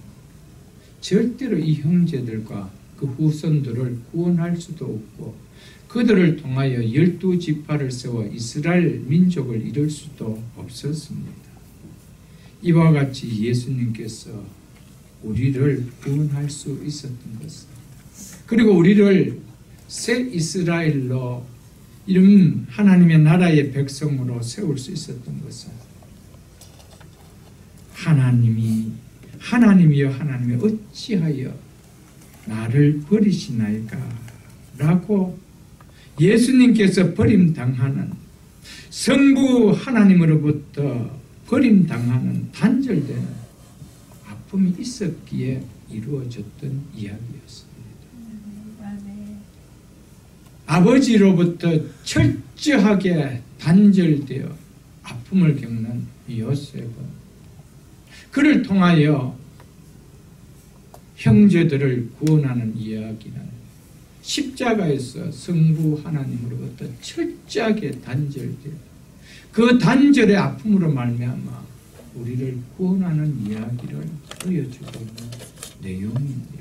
절대로 이 형제들과 그 후손들을 구원할 수도 없고 그들을 통하여 12지파를 세워 이스라엘 민족을 이룰 수도 없었습니다. 이와 같이 예수님께서 우리를 구원할 수 있었던 것은, 그리고 우리를 새 이스라엘로 이런 하나님의 나라의 백성으로 세울 수 있었던 것은 하나님이여 하나님이 어찌하여 나를 버리시나이까 라고 예수님께서 버림당하는, 성부 하나님으로부터 버림당하는 단절되는 아픔이 있었기에 이루어졌던 이야기였습니다. 아버지로부터 철저하게 단절되어 아픔을 겪는 요셉은 그를 통하여 형제들을 구원하는 이야기는 십자가에서 성부 하나님으로부터 철저하게 단절되어 그 단절의 아픔으로 말미암아 우리를 구원하는 이야기를 보여주고 있는 내용입니다.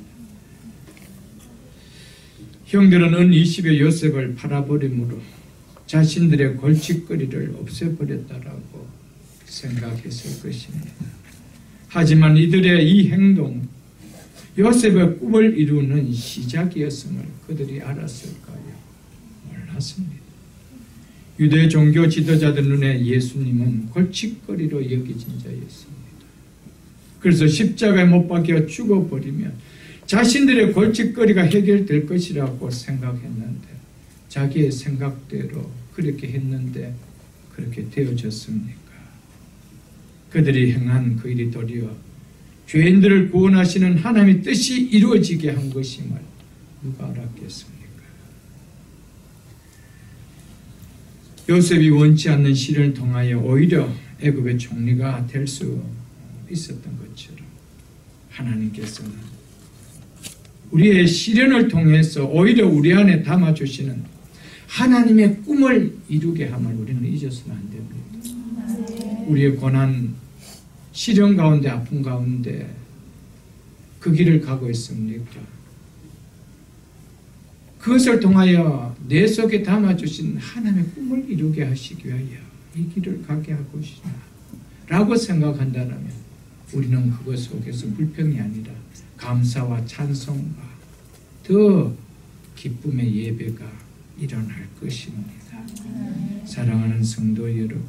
형들은 은 20의 요셉을 팔아버림으로 자신들의 골칫거리를 없애버렸다라고 생각했을 것입니다. 하지만 이들의 이 행동, 요셉의 꿈을 이루는 시작이었음을 그들이 알았을까요? 몰랐습니다. 유대 종교 지도자들 눈에 예수님은 골칫거리로 여겨진 자였습니다. 그래서 십자가에 못 박혀 죽어버리면 자신들의 골칫거리가 해결될 것이라고 생각했는데, 자기의 생각대로 그렇게 했는데 그렇게 되어졌습니까? 그들이 행한 그 일이 도리어 죄인들을 구원하시는 하나님의 뜻이 이루어지게 한 것임을 누가 알았겠습니까? 요셉이 원치 않는 시련을 통하여 오히려 애굽의 총리가 될 수 있었던 것처럼 하나님께서는 우리의 시련을 통해서 오히려 우리 안에 담아주시는 하나님의 꿈을 이루게 함을 우리는 잊어서는 안 됩니다. 우리의 고난, 시련 가운데, 아픔 가운데 그 길을 가고 있습니까? 그것을 통하여 내 속에 담아주신 하나님의 꿈을 이루게 하시기 위하여 이 길을 가게 하고 싶나 라고 생각한다면 우리는 그것 속에서 불평이 아니라 감사와 찬송과 더 기쁨의 예배가 일어날 것입니다. 사랑하는 성도 여러분,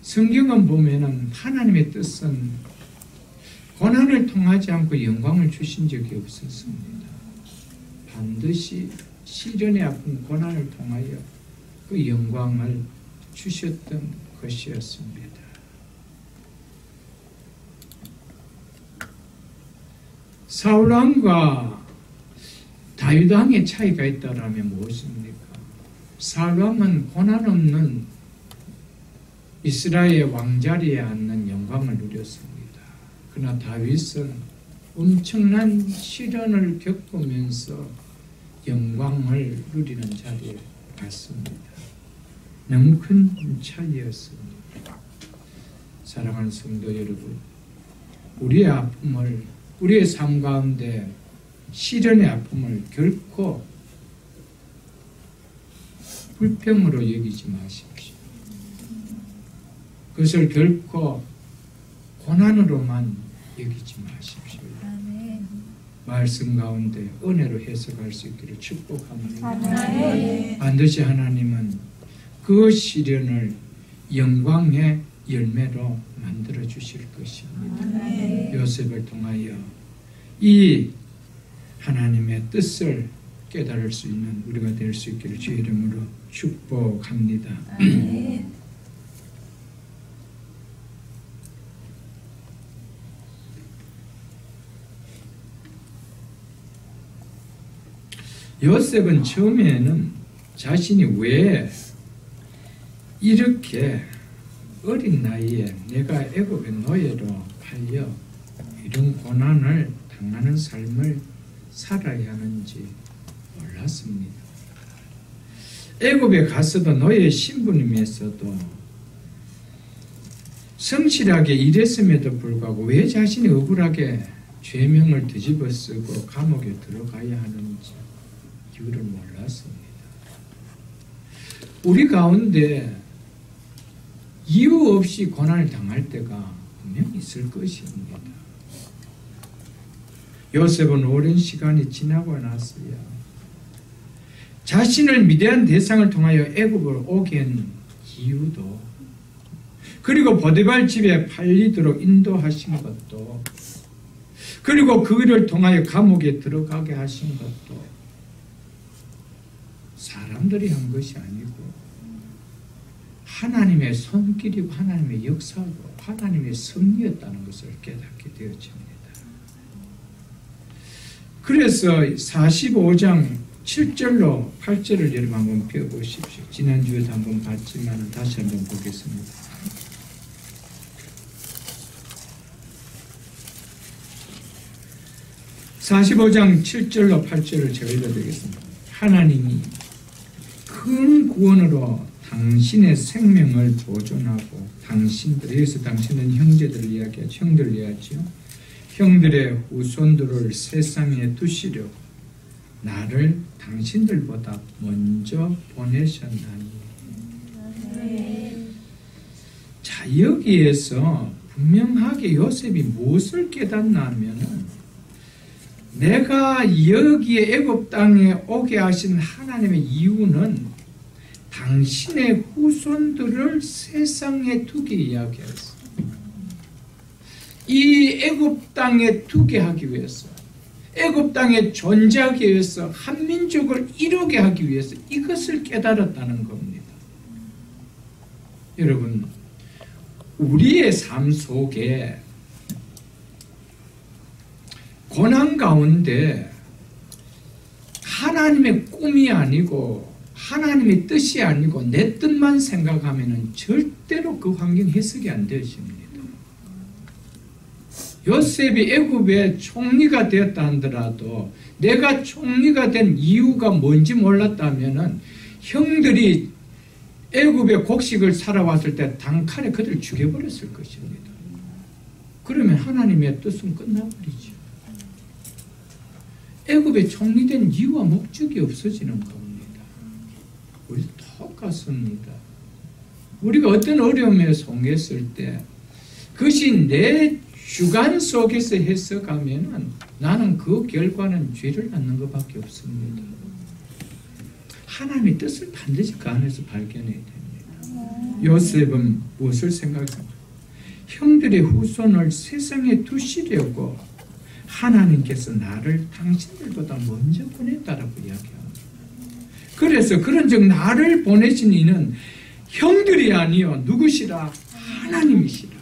성경은 보면은 하나님의 뜻은 고난을 통하지 않고 영광을 주신 적이 없었습니다. 반드시 시련의 아픈 고난을 통하여 그 영광을 주셨던 것이었습니다. 사울왕과 다윗왕의 차이가 있다면 무엇입니까? 사울왕은 고난 없는 이스라엘의 왕자리에 앉는 영광을 누렸습니다. 그러나 다윗은 엄청난 시련을 겪으면서 영광을 누리는 자리에 갔습니다. 너무 큰 차이였습니다. 사랑하는 성도 여러분, 우리의 아픔을, 우리의 삶 가운데 시련의 아픔을 결코 불평으로 여기지 마십시오. 그것을 결코 고난으로만 여기지 마십시오. 말씀 가운데 은혜로 해석할 수 있기를 축복합니다. 반드시 하나님은 그 시련을 영광의 열매로 만들어 주실 것입니다. 요셉을 통하여 이 하나님의 뜻을 깨달을 수 있는 우리가 될 수 있기를 주의 이름으로 축복합니다. 요셉은 처음에는 자신이 왜 이렇게 어린 나이에 내가 애굽의 노예로 팔려 이런 고난을 당하는 삶을 살아야 하는지 몰랐습니다. 애굽에 가서도 노예 신분임에서도 성실하게 일했음에도 불구하고 왜 자신이 억울하게 죄명을 뒤집어 쓰고 감옥에 들어가야 하는지 이유를 몰랐습니다. 우리 가운데 이유 없이 고난을 당할 때가 분명히 있을 것입니다. 요셉은 오랜 시간이 지나고 나서야 자신을 미대한 대상을 통하여 애굽으로 오게 한 이유도, 그리고 보디발 집에 팔리도록 인도하신 것도, 그리고 그 일을 통하여 감옥에 들어가게 하신 것도 사람들이 한 것이 아니고 하나님의 손길이고 하나님의 역사고 하나님의 섭리였다는 것을 깨닫게 되어집니다. 그래서 45장 7절로 8절을 여러분 한번 펴보십시오. 지난주에도 한번 봤지만 다시 한번 보겠습니다. (45장 7절로 8절을 제가 읽어드리겠습니다. 하나님이 큰 구원으로 당신의 생명을 보존하고 당신들, 여기서 당신은 형제들을 이야기하죠. 형들을 이야기하죠. 형들의 후손들을 세상에 두시려고 나를 당신들보다 먼저 보내셨나니. 자, 여기에서 분명하게 요셉이 무엇을 깨닫나 하면은 내가 여기에 애굽 땅에 오게 하신 하나님의 이유는 당신의 후손들을 세상에 두게 이야기했어. 이 애굽 땅에 두게 하기 위해서, 애굽 땅에 존재하기 위해서, 한민족을 이루게 하기 위해서 이것을 깨달았다는 겁니다. 여러분, 우리의 삶 속에 고난 가운데 하나님의 꿈이 아니고 하나님의 뜻이 아니고 내 뜻만 생각하면 절대로 그 환경 해석이 안 되십니다. 요셉이 애굽의 총리가 되었다 하더라도 내가 총리가 된 이유가 뭔지 몰랐다면 형들이 애굽의 곡식을 살아왔을 때 단칼에 그들을 죽여버렸을 것입니다. 그러면 하나님의 뜻은 끝나버리죠. 애굽에 총리된 이유와 목적이 없어지는 겁니다. 우리도 똑같습니다. 우리가 어떤 어려움에 속했을 때 그것이 내 주관 속에서 해석하면 나는 그 결과는 죄를 낳는 것밖에 없습니다. 하나님의 뜻을 반드시 그 안에서 발견해야 됩니다. 요셉은 무엇을 생각합니까? 형들의 후손을 세상에 두시려고 하나님께서 나를 당신들보다 먼저 보냈다라고 이야기합니다. 그래서 그런즉 나를 보내신 이는 형들이 아니요 누구시라? 하나님이시라.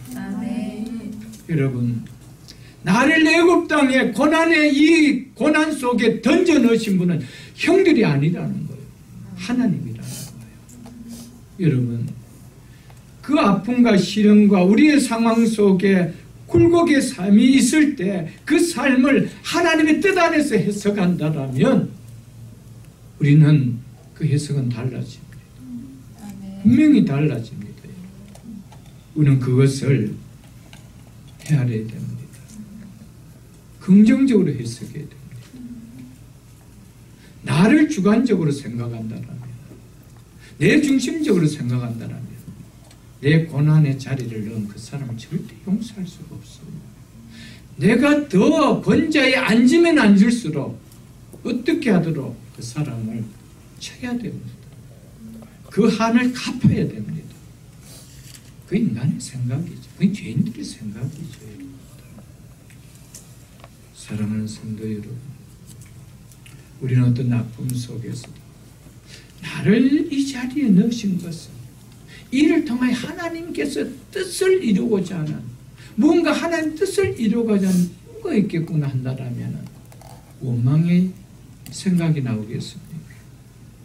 여러분, 나를 애굽 땅에 고난의 이 고난 속에 던져 넣으신 분은 형들이 아니라는 거예요. 하나님이라는 거예요. 여러분, 그 아픔과 시련과 우리의 상황 속에 굴곡의 삶이 있을 때 그 삶을 하나님의 뜻 안에서 해석한다면 우리는 그 해석은 달라집니다. 분명히 달라집니다. 우리는 그것을 헤아려야 됩니다. 긍정적으로 해석해야 됩니다. 나를 주관적으로 생각한다면, 내 중심적으로 생각한다면 내 고난의 자리를 넣은 그 사람을 절대 용서할 수가 없습니다. 내가 더 권자에 앉으면 앉을수록 어떻게 하도록 그 사람을 쳐야 됩니다. 그 한을 갚아야 됩니다. 그 인간의 생각이죠. 그 죄인들의 생각이죠. 사랑하는 성도 여러분, 우리는 어떤 아픔 속에서도 나를 이 자리에 넣으신 것은 이를 통하여 하나님께서 뜻을 이루고자 하는, 뭔가 하나님 뜻을 이루고자 하는 뭔가 있겠구나 한다라면 원망의 생각이 나오겠습니까?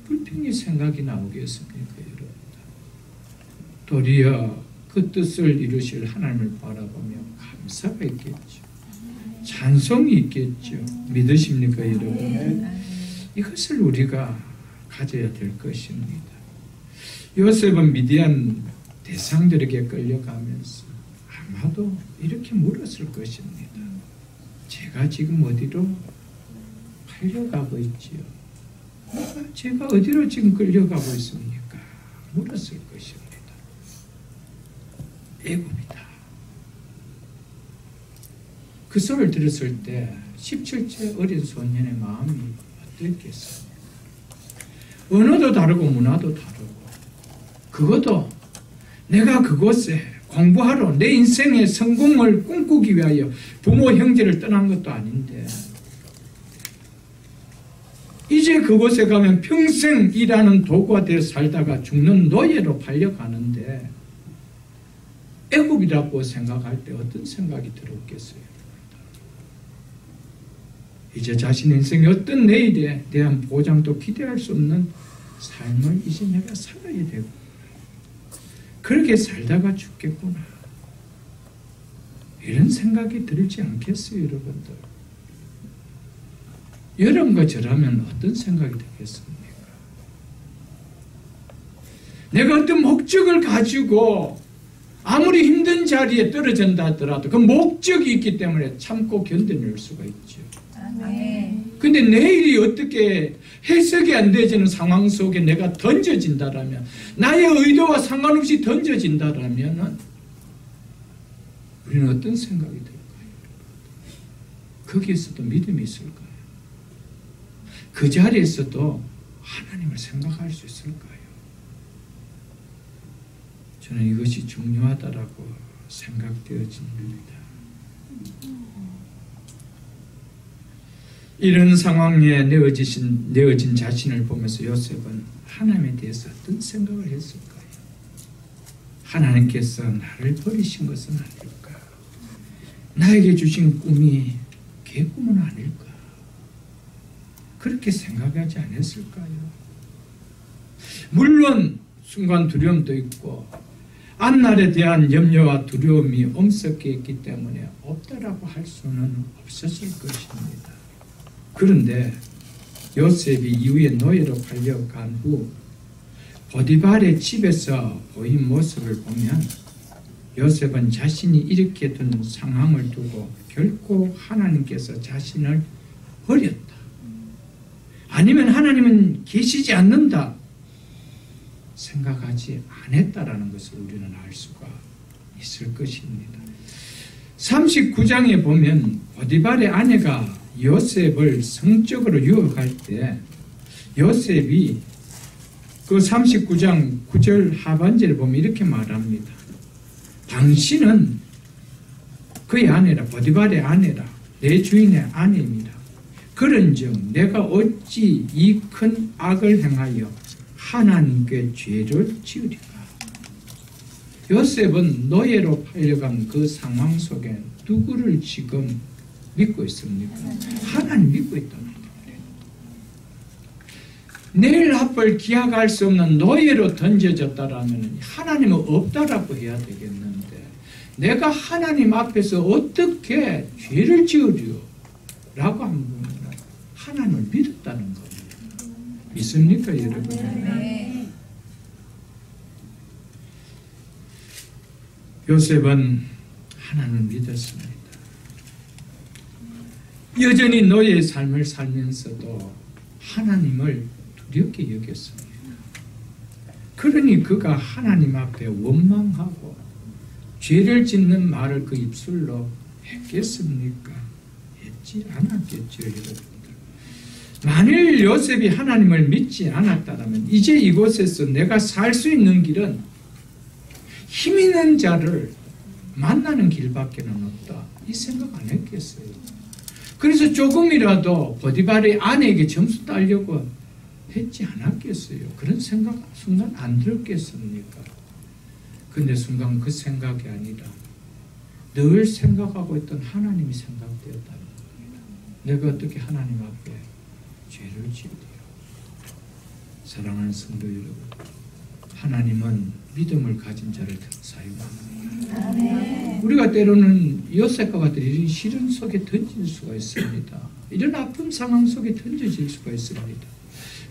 불평이 생각이 나오겠습니까? 여러분, 도리어 그 뜻을 이루실 하나님을 바라보며 감사가 있겠죠. 찬송이 있겠죠. 믿으십니까, 여러분? 이것을 우리가 가져야 될 것입니다. 요셉은 미디안 대상들에게 끌려가면서 아마도 이렇게 물었을 것입니다. 제가 지금 어디로 팔려가고 있지요? 제가 어디로 지금 끌려가고 있습니까? 물었을 것입니다. 애굽이다. 그 소리를 들었을 때 17세 어린 소년의 마음이 어땠겠습니까? 언어도 다르고 문화도 다르고, 그것도 내가 그곳에 공부하러 내 인생의 성공을 꿈꾸기 위하여 부모 형제를 떠난 것도 아닌데 이제 그곳에 가면 평생 일하는 도구가 되어 살다가 죽는 노예로 팔려가는데 애굽이라고 생각할 때 어떤 생각이 들었겠어요? 이제 자신의 인생의 어떤 내일에 대한 보장도 기대할 수 없는 삶을 이제 내가 살아야 되고 그렇게 살다가 죽겠구나, 이런 생각이 들지 않겠어요, 여러분들? 여러분과 저라면 어떤 생각이 들겠습니까? 내가 어떤 목적을 가지고 아무리 힘든 자리에 떨어진다 하더라도 그 목적이 있기 때문에 참고 견뎌낼 수가 있죠. 근데 내일이 어떻게 해석이 안 되지는 상황 속에 내가 던져진다라면, 나의 의도와 상관없이 던져진다라면 우리는 어떤 생각이 들까요? 거기에서도 믿음이 있을까요? 그 자리에서도 하나님을 생각할 수 있을까요? 저는 이것이 중요하다라고 생각되어집니다. 이런 상황에 내어진 자신을 보면서 요셉은 하나님에 대해서 어떤 생각을 했을까요? 하나님께서 나를 버리신 것은 아닐까? 나에게 주신 꿈이 개꿈은 아닐까? 그렇게 생각하지 않았을까요? 물론 순간 두려움도 있고 앞날에 대한 염려와 두려움이 엄습해 있기 때문에 없다라고 할 수는 없었을 것입니다. 그런데 요셉이 이후에 노예로 팔려간 후 보디발의 집에서 보인 모습을 보면 요셉은 자신이 이렇게 된 상황을 두고 결코 하나님께서 자신을 버렸다, 아니면 하나님은 계시지 않는다 생각하지 않았다라는 것을 우리는 알 수가 있을 것입니다. 39장에 보면 보디발의 아내가 요셉을 성적으로 유혹할 때 요셉이 그 39장 9절 하반절을 보면 이렇게 말합니다. 당신은 그의 아내라, 보디발의 아내라, 내 주인의 아내입니다. 그런즉 내가 어찌 이 큰 악을 행하여 하나님께 죄를 지으리까? 요셉은 노예로 팔려간 그 상황 속에 누구를 지금 믿고 있습니까? 하나님 믿고 있단 말이에요. 내일 앞을 기약할 수 없는 노예로 던져졌다라면 하나님은 없다라고 해야 되겠는데 내가 하나님 앞에서 어떻게 죄를 지으리요? 라고 하면 하나님을 믿었다는 거예요. 믿습니까, 여러분? 네. 요셉은 하나님을 믿었습니다. 여전히 노예의 삶을 살면서도 하나님을 두렵게 여겼습니다. 그러니 그가 하나님 앞에 원망하고 죄를 짓는 말을 그 입술로 했겠습니까? 했지 않았겠죠, 여러분들. 만일 요셉이 하나님을 믿지 않았다면 이제 이곳에서 내가 살 수 있는 길은 힘 있는 자를 만나는 길밖에는 없다, 이 생각 안 했겠어요. 그래서 조금이라도 보디발의 아내에게 점수 따려고 했지 않았겠어요. 그런 생각 순간 안 들었겠습니까? 근데 순간 그 생각이 아니라 늘 생각하고 있던 하나님이 생각되었다는 겁니다. 내가 어떻게 하나님 앞에 죄를 지으리라. 사랑하는 성도 여러분, 하나님은 믿음을 가진 자를 사용합니다. 우리가 때로는 요셉과 같은 이런 시련 속에 던질 수가 있습니다. 이런 아픈 상황 속에 던져질 수가 있습니다.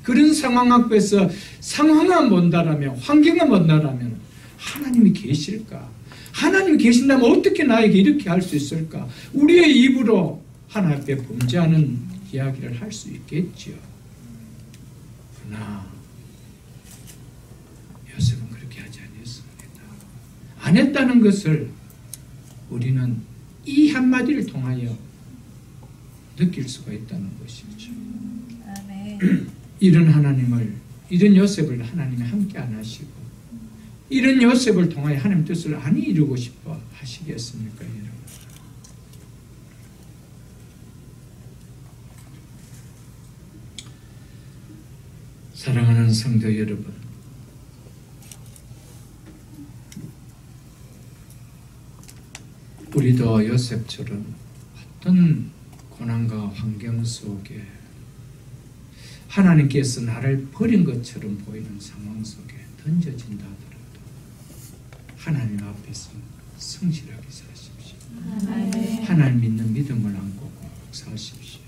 그런 상황 앞에서 상황만 본다라면, 환경만 본다라면 하나님이 계실까? 하나님이 계신다면 어떻게 나에게 이렇게 할 수 있을까? 우리의 입으로 하나님 앞에 범죄하는 이야기를 할 수 있겠지요. 그러나 요셉은 그렇게 하지 않았습니다. 안 했다는 것을 우리는 이 한마디를 통하여 느낄 수가 있다는 것이죠. 이런 하나님을, 이런 요셉을 하나님이 함께 안 하시고 이런 요셉을 통하여 하나님 뜻을 안 이루고 싶어 하시겠습니까, 여러분? 사랑하는 성도 여러분, 우리도 요셉처럼 어떤 고난과 환경 속에 하나님께서 나를 버린 것처럼 보이는 상황 속에 던져진다 하더라도 하나님 앞에서 성실하게 사십시오. 하나님 믿는 믿음을 안고 꼭 사십시오.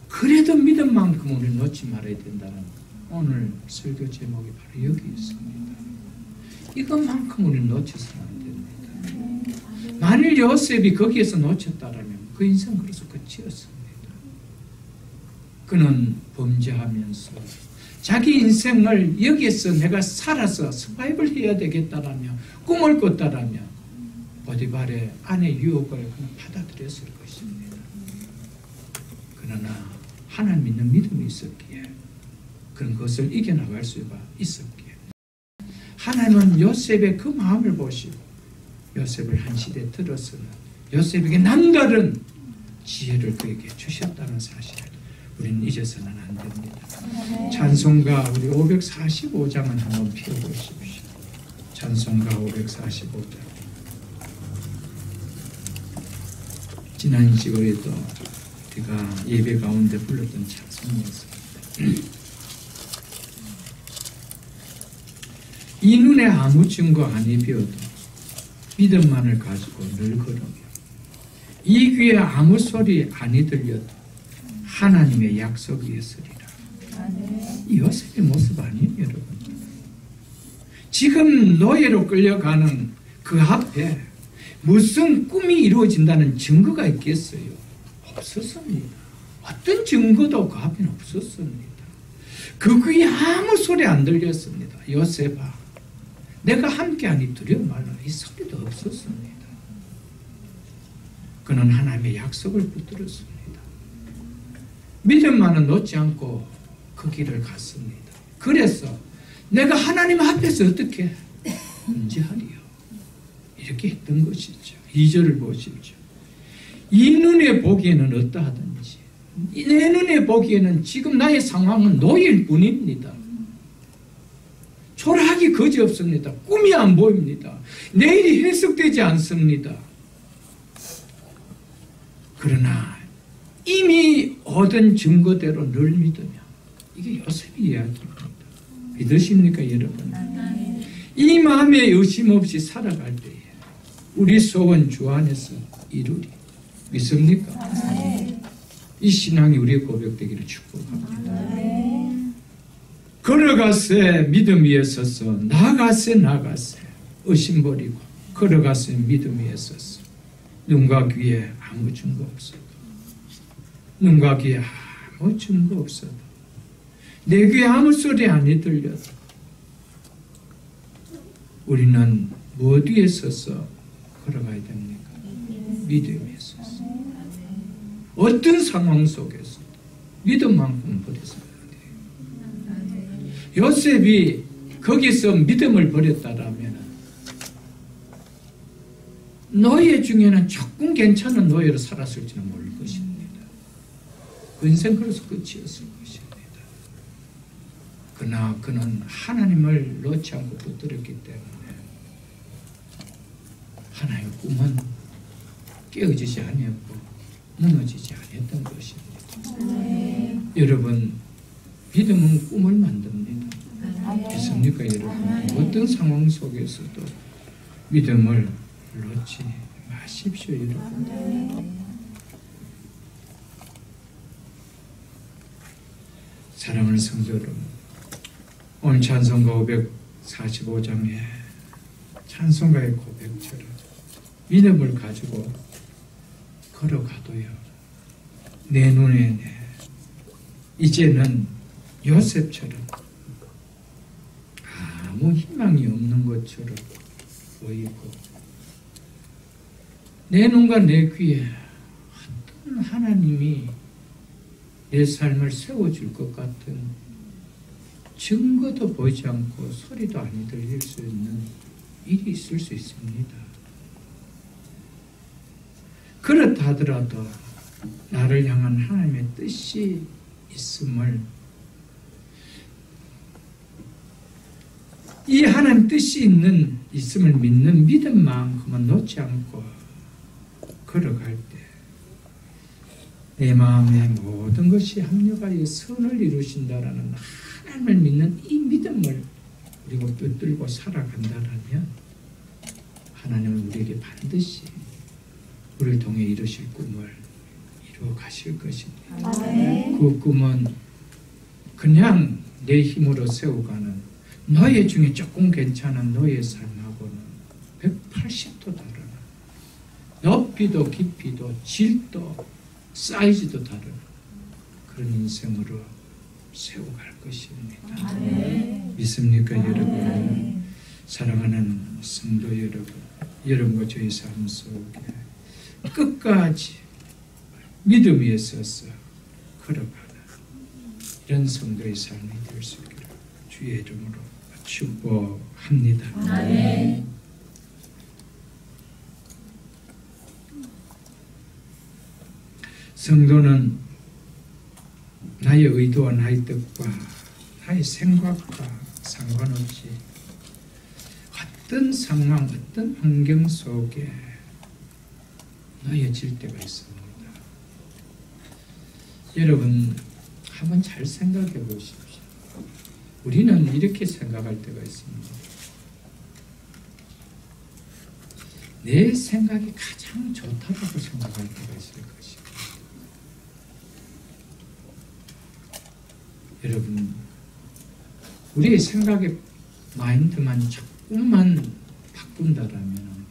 그래도 믿음만큼 우리 놓지 말아야 된다는 오늘 설교 제목이 바로 여기 있습니다. 이것만큼 우리 놓쳐서는 안 됩니다. 만일 요셉이 거기에서 놓쳤다면 그 인생 그래서 끝이었습니다. 그는 범죄하면서 자기 인생을 여기에서 내가 살아서 서바이벌 해야 되겠다라며 꿈을 꿨다라며 보디발의 아내 유혹을 그는 받아들였을 것입니다. 그러나 하나님 믿는 믿음이 있었기에 그런 것을 이겨나갈 수가 있었기에 하나님은 요셉의 그 마음을 보시고 요셉을 한 시대에 들어서는 요셉에게 남다른 지혜를 그에게 주셨다는 사실을 우리는 잊어서는 안 됩니다. 찬송가 우리 545장은 한번 펴보십시오. 찬송가 545장. 지난 시간에도 우리가 예배 가운데 불렀던 찬송이었습니다. 이 눈에 아무 증거 아니 비어도 믿음만을 가지고 늘 걸으며 이 귀에 아무 소리 아니 들려도 하나님의 약속이 있으리라. 이 요셉의 모습 아니에요, 여러분? 지금 노예로 끌려가는 그 앞에 무슨 꿈이 이루어진다는 증거가 있겠어요? 없었습니다. 어떤 증거도 그 앞에는 없었습니다. 그 귀에 아무 소리 안 들렸습니다. 요셉아, 내가 함께하니 두려워 말라. 이 소리도 없었습니다. 그는 하나님의 약속을 붙들었습니다. 믿음만은 놓지 않고 그 길을 갔습니다. 그래서 내가 하나님 앞에서 어떻게 문제하리요? 이렇게 했던 것이죠. 2절을 보십시오. 이 눈에 보기에는 어떠하든지 내 눈에 보기에는 지금 나의 상황은 노예일 뿐입니다. 초라하기 거지없습니다. 꿈이 안 보입니다. 내일이 해석되지 않습니다. 그러나 이미 얻은 증거대로 늘 믿으며 이게 요셉의 이야기입니다. 믿으십니까, 여러분? 이 마음에 의심 없이 살아갈 때에 우리 소원 주 안에서 이루리. 믿습니까? 이 신앙이 우리의 고백되기를 축복합니다. 걸어가세 믿음 위에 서서 나가세 의심 버리고 걸어가세 믿음 위에 서서 눈과 귀에 아무 증거 없어도 눈과 귀에 아무 증거 없어도 내 귀에 아무 소리 안 들려도 우리는 무엇 위에 서서 걸어가야 됩니까? 믿음 위에 서서 어떤 상황 속에서 믿음만큼 버려서 요셉이 거기서 믿음을 버렸다라면 노예 중에는 조금 괜찮은 노예로 살았을지는 모를 것입니다. 그 인생 그래서 끝이었을 것입니다. 그러나 그는 하나님을 놓지 않고 붙들었기 때문에 하나님의 꿈은 깨어지지 아니었고 무너지지 아니었던 것입니다. 여러분, 믿음은 꿈을 만듭니다. 믿습니까, 여러분? 어떤 상황 속에서도 믿음을 놓지 마십시오, 여러분. 사랑하는 성도 여러분, 오늘 찬송가 545장에 찬송가의 고백처럼 믿음을 가지고 걸어가도요, 내 눈에 이제는 요셉처럼 아무 희망이 없는 것처럼 보이고, 내 눈과 내 귀에 어떤 하나님이 내 삶을 세워줄 것 같은 증거도 보이지 않고 소리도 안 들릴 수 있는 일이 있을 수 있습니다. 그렇다 하더라도 나를 향한 하나님의 뜻이 있음을, 이 하나님 뜻이 있음을 믿는 믿음만큼은 놓지 않고 걸어갈 때 내 마음의 모든 것이 합력하여 선을 이루신다라는 하나님을 믿는 이 믿음을 우리가 붙들고 살아간다라면 하나님은 우리에게 반드시 우리를 통해 이루실 꿈을 이루어 가실 것입니다. 그 꿈은 그냥 내 힘으로 세워가는 너의 중에 조금 괜찮은 너의 삶하고는 180도 다르나, 높이도 깊이도 질도 사이즈도 다른 그런 인생으로 세워갈 것입니다. 믿습니까, 여러분? 사랑하는 성도 여러분, 여러분과 저희 삶 속에 끝까지 믿음 위에 서서 걸어가는 이런 성도의 삶이 될 수 있기를 주의 이름으로 축복합니다. 아멘. 성도는 나의 의도와 나의 뜻과 나의 생각과 상관없이 어떤 상황, 어떤 환경 속에 놓여질 때가 있습니다. 여러분, 한번 잘 생각해 보십시오. 우리는 이렇게 생각할 때가 있습니다. 내 생각이 가장 좋다고 생각할 때가 있을 것입니다. 여러분, 우리의 생각의 마인드만 조금만 바꾼다라면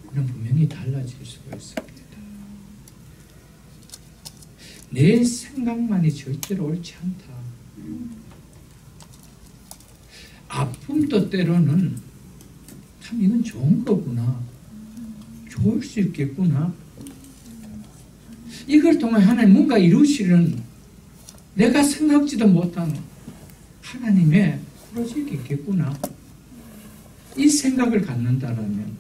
우리는 분명히 달라질 수가 있습니다. 내 생각만이 절대로 옳지 않다. 아픔도 때로는 참 이건 좋은 거구나, 좋을 수 있겠구나, 이걸 통해 하나님 뭔가 이루시는 내가 생각지도 못한 하나님의 프로젝트가 있겠구나, 이 생각을 갖는다라면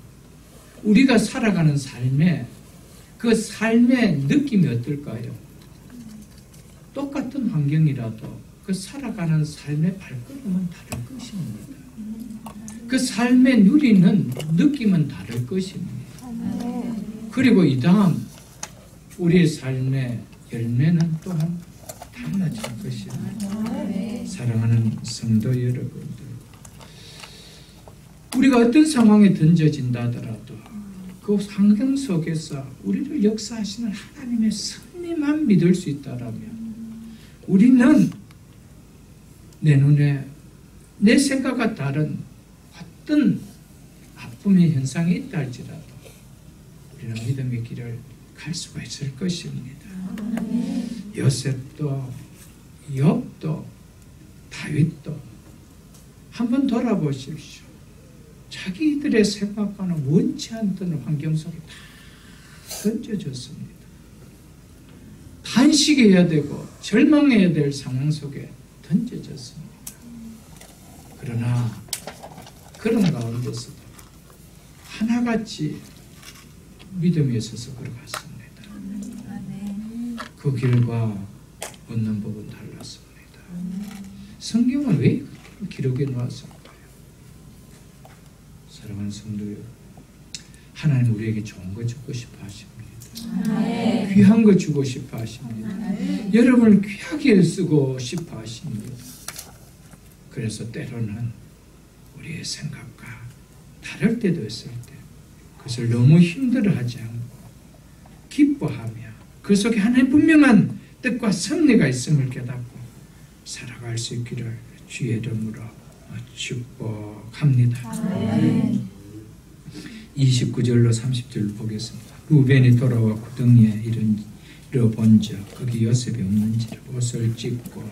우리가 살아가는 삶에 그 삶의 느낌이 어떨까요? 똑같은 환경이라도 그 살아가는 삶의 발걸음은 다를 것입니다. 그 삶의 누리는 느낌은 다를 것입니다. 그리고 이 다음 우리의 삶의 열매는 또한 달라질 것입니다. 사랑하는 성도 여러분들, 우리가 어떤 상황에 던져진다 하더라도 그 환경 속에서 우리를 역사하시는 하나님의 섭리만 믿을 수 있다라면 우리는 내 눈에 내 생각과 다른 어떤 아픔의 현상이 있다 할지라도 우리는 믿음의 길을 갈 수가 있을 것입니다. 요셉도 욥도 다윗도 한번 돌아보십시오. 자기들의 생각과는 원치 않던 환경 속에 다 던져졌습니다. 단식해야 되고 절망해야 될 상황 속에 던져졌습니다. 그러나 그런 가운데서도 하나같이 믿음에 서서 걸어갔습니다. 그 길과 얻는 법은 달랐습니다. 성경은 왜 기록해 놓았을까요? 사랑하는 성도 여러분, 하나님 우리에게 좋은 거 주고 싶어 하십니다. 귀한 거 주고 싶어 하십니다. 여러분을 귀하게 쓰고 싶어 하십니다. 그래서 때로는 우리의 생각과 다를 때도 있을 때 그것을 너무 힘들어하지 않고 기뻐하며 그 속에 하나의 분명한 뜻과 섭리가 있음을 깨닫고 살아갈 수 있기를 주의 이름으로 축복합니다. 29절로 30절 보겠습니다. 루벤이 돌아와 구덩이에 이르본즉 거기 요셉이 없는지라 옷을 찢고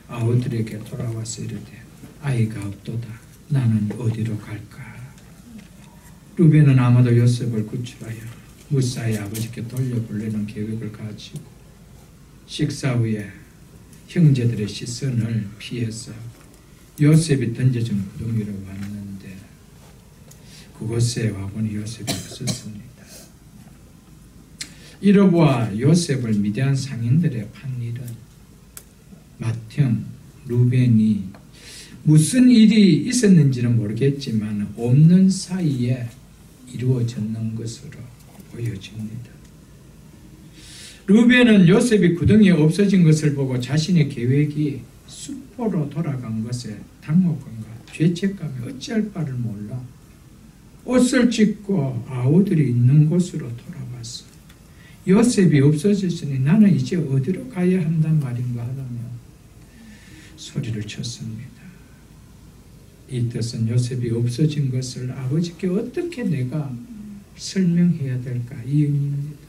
아우들에게 돌아와서 이르되 아이가 없도다. 나는 어디로 갈까? 루벤은 아마도 요셉을 구출하여 무사히 아버지께 돌려보내는 계획을 가지고 식사 후에 형제들의 시선을 피해서 요셉이 던져준 구덩이로 왔는데 그곳에 와보니 요셉이 없었습니다. 이러보아 요셉을 미디안 상인들의 판 일은 맏형 루벤이 무슨 일이 있었는지는 모르겠지만 없는 사이에 이루어졌는 것으로 보여집니다. 루벤은 요셉이 구덩이에 없어진 것을 보고 자신의 계획이 수포로 돌아간 것에 당혹감과 죄책감에 어찌할 바를 몰라 옷을 찢고 아우들이 있는 곳으로 돌아왔어. 요셉이 없어졌으니 나는 이제 어디로 가야 한단 말인가 하다며 소리를 쳤습니다. 이 뜻은 요셉이 없어진 것을 아버지께 어떻게 내가 설명해야 될까 이 의미입니다.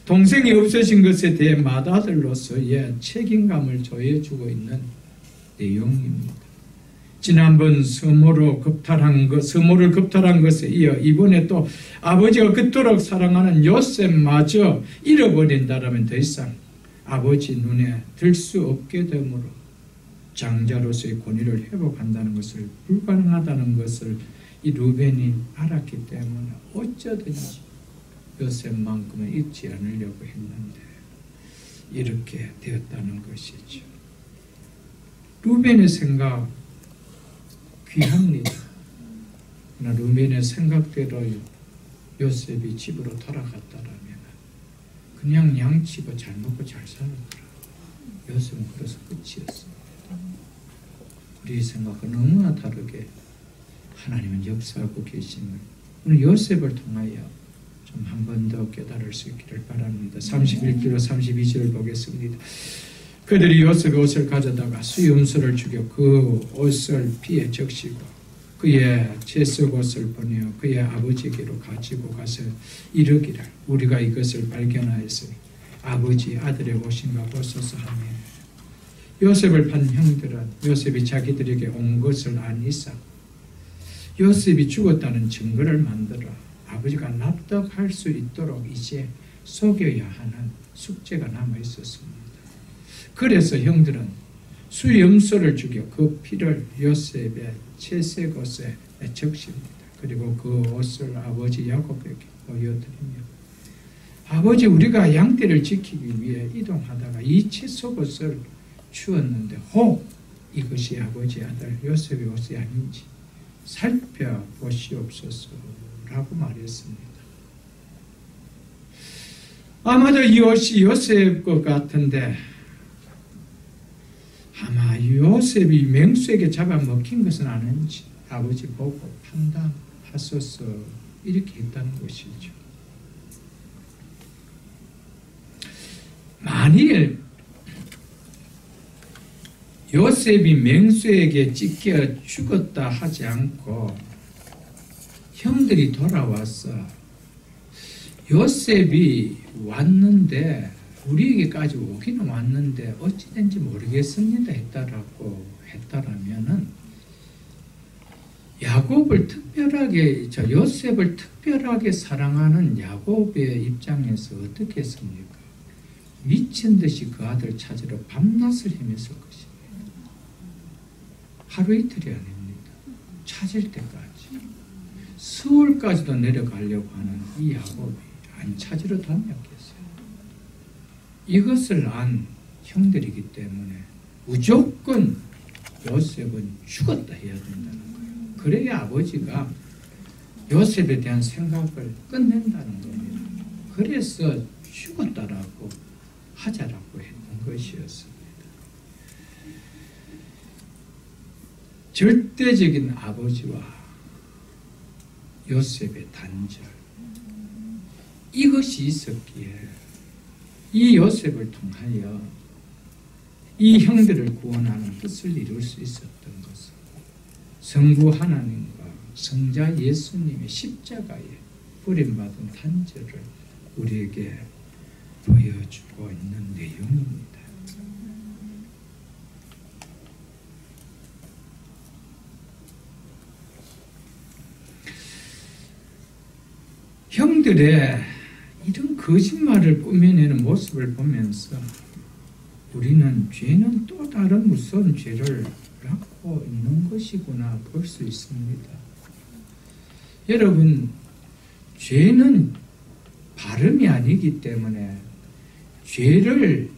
동생이 없어진 것에 대해 맏아들로서의 책임감을 조여주고 있는 내용입니다. 지난번 서모를 급탈한 것에 이어 이번에 또 아버지가 그토록 사랑하는 요셉마저 잃어버린다라면 더 이상 아버지 눈에 들 수 없게 되므로 장자로서의 권위를 회복한다는 것을 불가능하다는 것을 이 루벤이 알았기 때문에 어쩌든지 요셉만큼은 잊지 않으려고 했는데 이렇게 되었다는 것이죠. 루벤의 생각 귀합니다. 그러나 루벤의 생각대로 요셉이 집으로 돌아갔다라면 그냥 양치고 잘 먹고 잘 사는 거라. 요셉은 그래서 끝이었습니다. 우리의 생각과 너무나 다르게 하나님은 역사하고 계심을 오늘 요셉을 통하여 좀 한 번 더 깨달을 수 있기를 바랍니다. 31절 32절을 보겠습니다. 그들이 요셉의 옷을 가져다가 수염소를 죽여 그 옷을 피에 적시고 그의 채색 옷을 보내어 그의 아버지에게로 가지고 가서 이르기를 우리가 이것을 발견하였으니 아버지 아들의 옷인가 보소서 하며 요셉을 판 형들은 요셉이 자기들에게 온 것을 안 이상 요셉이 죽었다는 증거를 만들어 아버지가 납득할 수 있도록 이제 속여야 하는 숙제가 남아 있었습니다. 그래서 형들은 수염소를 죽여 그 피를 요셉의 채색 옷에 적십니다. 그리고 그 옷을 아버지 야곱에게 보여드리며 아버지 우리가 양떼를 지키기 위해 이동하다가 이 채색 옷을 주었는데 혹 이것이 아버지 아들 요셉의 옷이 아닌지 살펴보시옵소서 라고 말했습니다. 아마도 이 옷이 요셉 것 같은데 아마 요셉이 맹수에게 잡아먹힌 것은 아닌지 아버지 보고 판단하소서 이렇게 했다는 것이죠. 만일 요셉이 맹수에게 찢겨 죽었다 하지 않고 형들이 돌아와서 요셉이 왔는데 우리에게까지 오기는 왔는데 어찌된지 모르겠습니다 했다라면은 요셉을 특별하게 사랑하는 야곱의 입장에서 어떻게 했습니까? 미친 듯이 그 아들 찾으러 밤낮을 헤맸을 것입니다. 하루 이틀이 아닙니다. 찾을 때까지 서울까지도 내려가려고 하는 이 야곱이 안 찾으러 다녔겠어요. 이것을 안 형들이기 때문에 무조건 요셉은 죽었다 해야 된다는 거예요. 그래야 아버지가 요셉에 대한 생각을 끝낸다는 겁니다. 그래서 죽었다라고 하자라고 했는 것이었습니다. 절대적인 아버지와 요셉의 단절, 이것이 있었기에 이 요셉을 통하여 이 형들을 구원하는 뜻을 이룰 수 있었던 것은 성부 하나님과 성자 예수님의 십자가에 버림받은 단절을 우리에게 보여주고 있는 내용입니다. 형들의 이런 거짓말을 꾸며내는 모습을 보면서 우리는 죄는 또 다른 무서운 죄를 갖고 있는 것이구나 볼 수 있습니다. 여러분, 죄는 발음이 아니기 때문에 죄를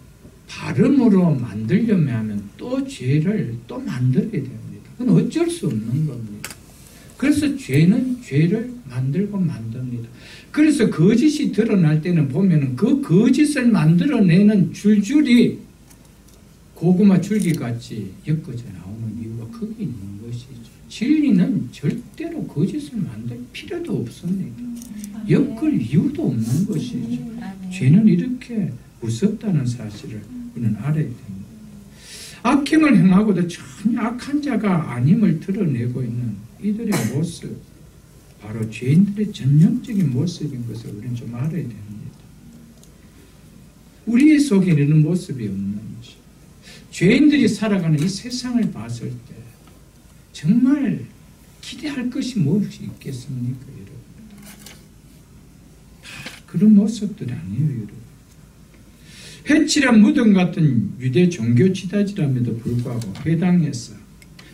발음으로 만들려면 하면 또 죄를 또 만들어야 됩니다. 그건 어쩔 수 없는 겁니다. 그래서 죄는 죄를 만들고 만듭니다. 그래서 거짓이 드러날 때는 보면은 그 거짓을 만들어내는 줄줄이 고구마 줄기같이 엮어져 나오는 이유가 거기 있는 것이죠. 진리는 절대로 거짓을 만들 필요도 없습니다. 엮을 이유도 없는 것이죠. 죄는 이렇게 무섭다는 사실을 우리는 알아야 됩니다. 악행을 행하고도 전혀 악한 자가 아님을 드러내고 있는 이들의 모습, 바로 죄인들의 전형적인 모습인 것을 우리는 좀 알아야 됩니다. 우리 속에 이런 모습이 없는 것이, 죄인들이 살아가는 이 세상을 봤을 때 정말 기대할 것이 무엇이 있겠습니까, 여러분? 다 그런 모습들이 아니에요, 여러분. 해칠한 무덤 같은 유대 종교 지다지람에도 불구하고 회당에서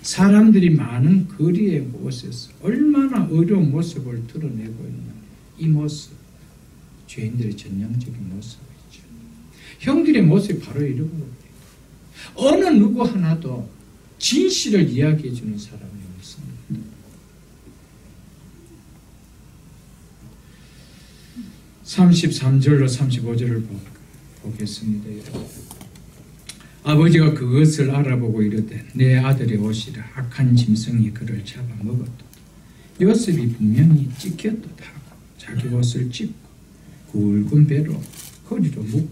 사람들이 많은 거리의 곳에서 얼마나 어려운 모습을 드러내고 있는 이 모습, 죄인들의 전형적인 모습이죠. 형들의 모습이 바로 이런 겁니다. 어느 누구 하나도 진실을 이야기해 주는 사람이 없습니다. 33절로 35절을 보겠습니다. 여러분. 아버지가 그것을 알아보고 이르되 내 아들의 옷이라 악한 짐승이 그를 잡아먹었다. 요셉이 분명히 찢겼다 하고 자기 옷을 찢고 굵은 배로 허리로 묶고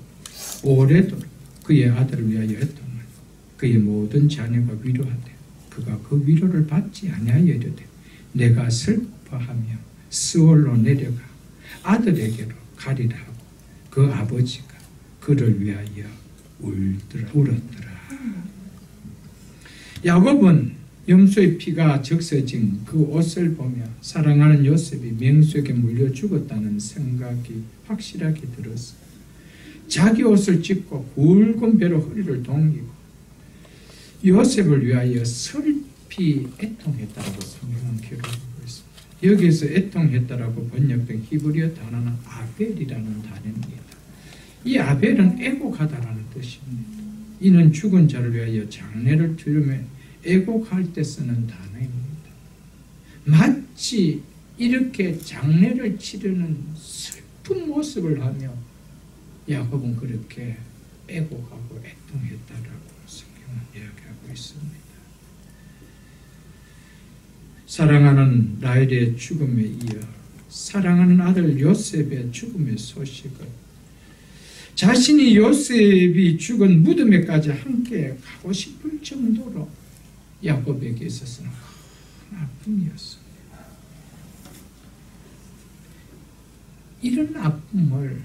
오래도록 그의 아들을 위하여 애통하니 그의 모든 자녀가 위로하되 그가 그 위로를 받지 아니하여 이르되 내가 슬퍼하며 스올로 내려가 아들에게로 가리라 하고 그 아버지가 그를 위하여 울었더라. 야곱은 염소의 피가 적셔진 그 옷을 보며 사랑하는 요셉이 명수에게 물려 죽었다는 생각이 확실하게 들었어. 자기 옷을 찢고 굵은 배로 허리를 동이고 요셉을 위하여 슬피 애통했다라고 성경은 기록하고 있습니다. 여기에서 애통했다라고 번역된 히브리어 단어는 아벨이라는 단어입니다. 이 아벨은 애곡하다라는 뜻입니다. 이는 죽은 자를 위하여 장례를 치르며 애곡할 때 쓰는 단어입니다. 마치 이렇게 장례를 치르는 슬픈 모습을 하며 야곱은 그렇게 애곡하고 애통했다라고 성경은 이야기하고 있습니다. 사랑하는 라헬의 죽음에 이어 사랑하는 아들 요셉의 죽음의 소식을 자신이 요셉이 죽은 무덤에까지 함께 가고 싶을 정도로 야곱에게 있어서는 큰 아픔이었습니다. 이런 아픔을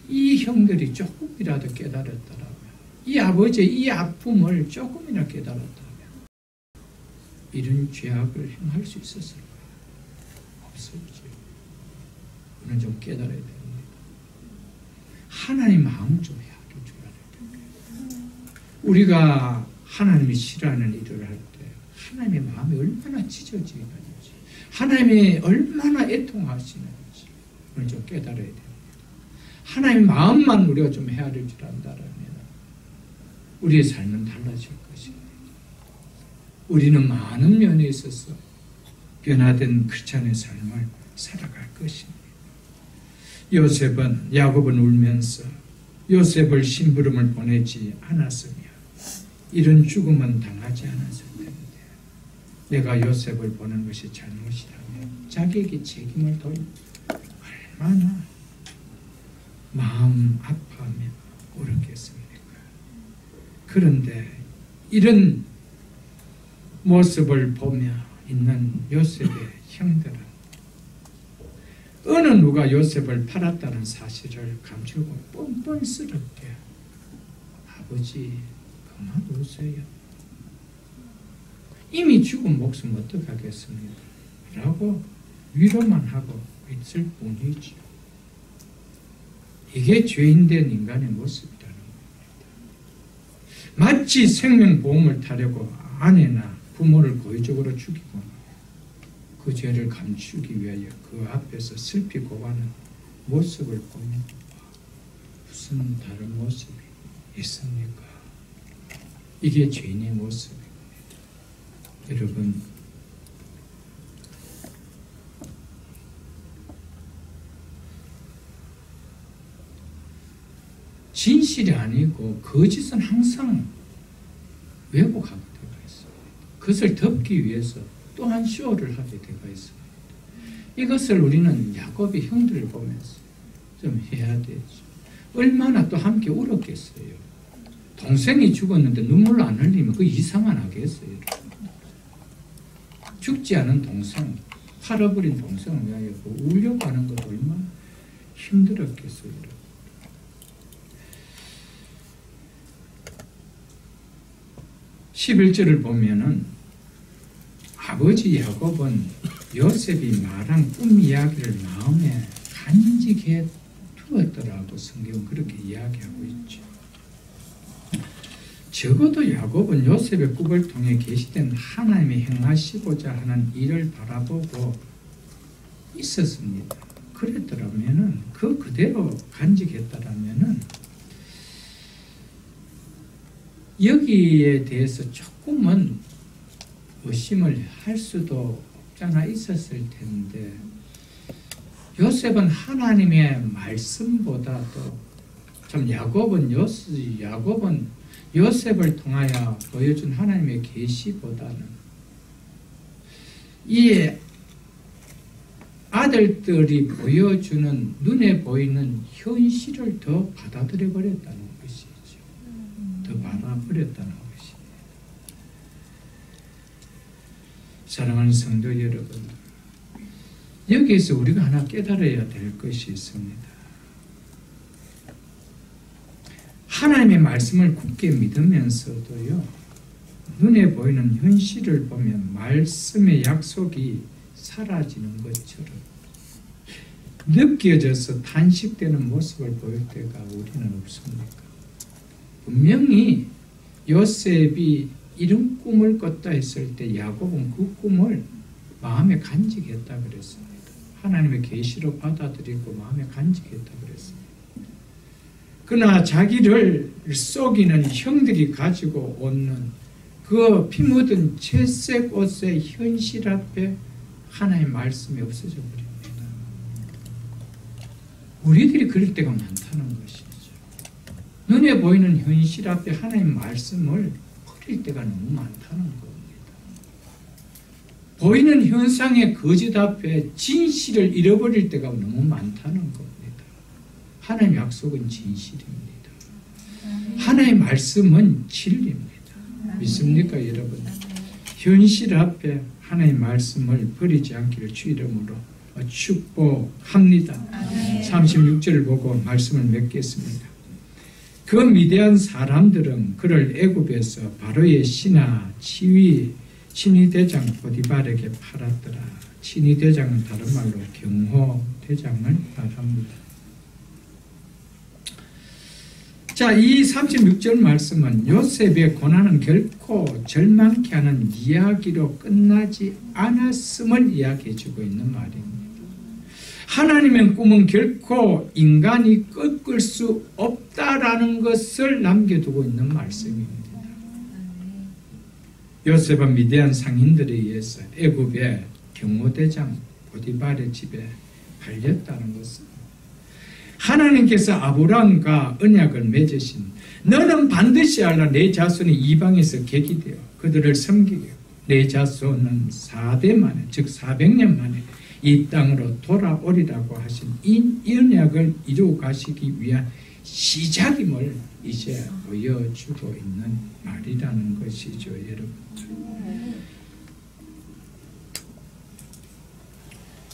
이 형들이 조금이라도 깨달았더라면, 이 아버지의 이 아픔을 조금이라도 깨달았다면 이런 죄악을 행할 수 있었을까요? 없었죠. 우리는 좀 깨달아야 됩니다. 하나님 마음 좀 헤아려 줘야 됩니다. 우리가 하나님이 싫어하는 일을 할 때 하나님의 마음이 얼마나 찢어지는지, 하나님이 얼마나 애통하시는지 우리는 좀 깨달아야 됩니다. 하나님의 마음만 우리가 좀 헤아려 주란다면 우리의 삶은 달라질 것입니다. 우리는 많은 면에 있어서 변화된 크리스찬의 삶을 살아갈 것입니다. 야곱은 울면서 요셉을 심부름을 보내지 않았으며 이런 죽음은 당하지 않았을 텐데 내가 요셉을 보낸 것이 잘못이라면 자기에게 책임을 돌리고 얼마나 마음 아파하며 울었겠습니까? 그런데 이런 모습을 보며 있는 요셉의 형들은 어느 누가 요셉을 팔았다는 사실을 감추고 뻔뻔스럽게 아버지 그만두세요. 이미 죽은 목숨 어떡하겠습니까? 라고 위로만 하고 있을 뿐이죠. 이게 죄인된 인간의 모습이라는 겁니다. 마치 생명보험을 타려고 아내나 부모를 고의적으로 죽이고 그 죄를 감추기 위하여 그 앞에서 슬피 고하는 모습을 보면 무슨 다른 모습이 있습니까? 이게 죄인의 모습입니다. 여러분, 진실이 아니고 거짓은 항상 왜곡하게 되어 있습니다. 그것을 덮기 위해서 또한 쇼를 하게 되어 있습니다. 이것을 우리는 야곱의 형들을 보면서 좀 해야 되죠. 얼마나 또 함께 울었겠어요. 동생이 죽었는데 눈물 안 흘리면 그 이상한 하겠어요. 죽지 않은 동생, 팔아버린 동생을 위하여 울려고 하는 것도 얼마나 힘들었겠어요. 11절을 보면은 아버지 야곱은 요셉이 말한 꿈 이야기를 마음에 간직해 두었더라고 성경은 그렇게 이야기하고 있죠. 적어도 야곱은 요셉의 꿈을 통해 계시된 하나님이 행하시고자 하는 일을 바라보고 있었습니다. 그랬더라면은 그 그대로 간직했다라면은 여기에 대해서 조금은 의심을 할 수도 없잖아 있었을 텐데 요셉은 하나님의 말씀보다도 참 야곱은 요셉을 통하여 보여준 하나님의 계시보다는 이 아들들이 보여주는 눈에 보이는 현실을 더 받아들여 버렸다는 것이죠. 더 받아버렸다는 것입니다. 사랑하는 성도 여러분, 여기에서 우리가 하나 깨달아야 될 것이 있습니다. 하나님의 말씀을 굳게 믿으면서도요, 눈에 보이는 현실을 보면 말씀의 약속이 사라지는 것처럼 느껴져서 탄식되는 모습을 보일 때가 우리는 없습니까? 분명히 요셉이 이런 꿈을 꿨다 했을 때 야곱은 그 꿈을 마음에 간직했다 그랬습니다. 하나님의 계시로 받아들이고 마음에 간직했다 그랬습니다. 그러나 자기를 속이는 형들이 가지고 오는 그 피 묻은 채색 옷의 현실 앞에 하나님의 말씀이 없어져 버립니다. 우리들이 그럴 때가 많다는 것이죠. 눈에 보이는 현실 앞에 하나님의 말씀을 버릴 때가 너무 많다는 겁니다. 보이는 현상의 거짓 앞에 진실을 잃어버릴 때가 너무 많다는 겁니다. 하나님의 약속은 진실입니다. 하나님의 말씀은 진리입니다. 믿습니까, 여러분? 현실 앞에 하나님의 말씀을 버리지 않기를 주 이름으로 축복합니다. 36절을 보고 말씀을 맺겠습니다. 그 미대한 사람들은 그를 애굽에서 바로의 신하 친위대장 보디발에게 팔았더라. 친위대장은 다른 말로 경호대장을 말합니다. 자, 이 36절 말씀은 요셉의 고난은 결코 절망케 하는 이야기로 끝나지 않았음을 이야기해주고 있는 말입니다. 하나님의 꿈은 결코 인간이 꺾을 수 없다라는 것을 남겨두고 있는 말씀입니다. 요셉은 미디안 상인들에 의해서 애굽의 경호대장 보디발의 집에 팔렸다는 것은 하나님께서 아브라함과 언약을 맺으신 너는 반드시 알라 내 자손이 이방에서 객이 되어 그들을 섬기게 내 자손은 4대 만에 즉 400년 만에 이 땅으로 돌아오리라고 하신 이 언약을 이루어 가시기 위한 시작임을 이제 보여주고 있는 말이라는 것이죠, 여러분.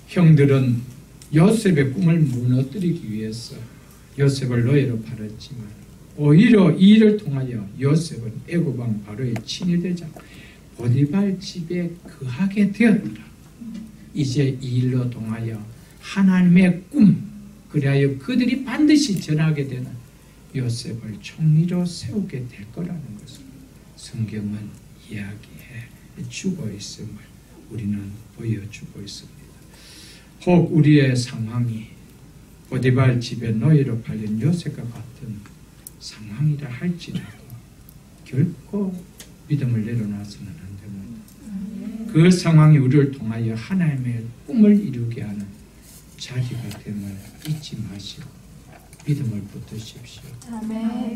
형들은 요셉의 꿈을 무너뜨리기 위해서 요셉을 노예로 팔았지만 오히려 이 일을 통하여 요셉은 애굽 왕 바로의 친히 되자 보디발 집에 거하게 되었더라. 이제 이 일로 통하여 하나님의 꿈, 그리하여 그들이 반드시 전하게 되는 요셉을 총리로 세우게 될 거라는 것을 성경은 이야기해 주고 있음을 우리는 보여주고 있습니다. 혹 우리의 상황이 보디발 집에 노예로 팔린 요셉과 같은 상황이라 할지라도 결코 믿음을 내려놔서는 안 됩니다. 그 상황이 우리를 통하여 하나님의 꿈을 이루게 하는 자리가 됨을 잊지 마시고 믿음을 붙드십시오.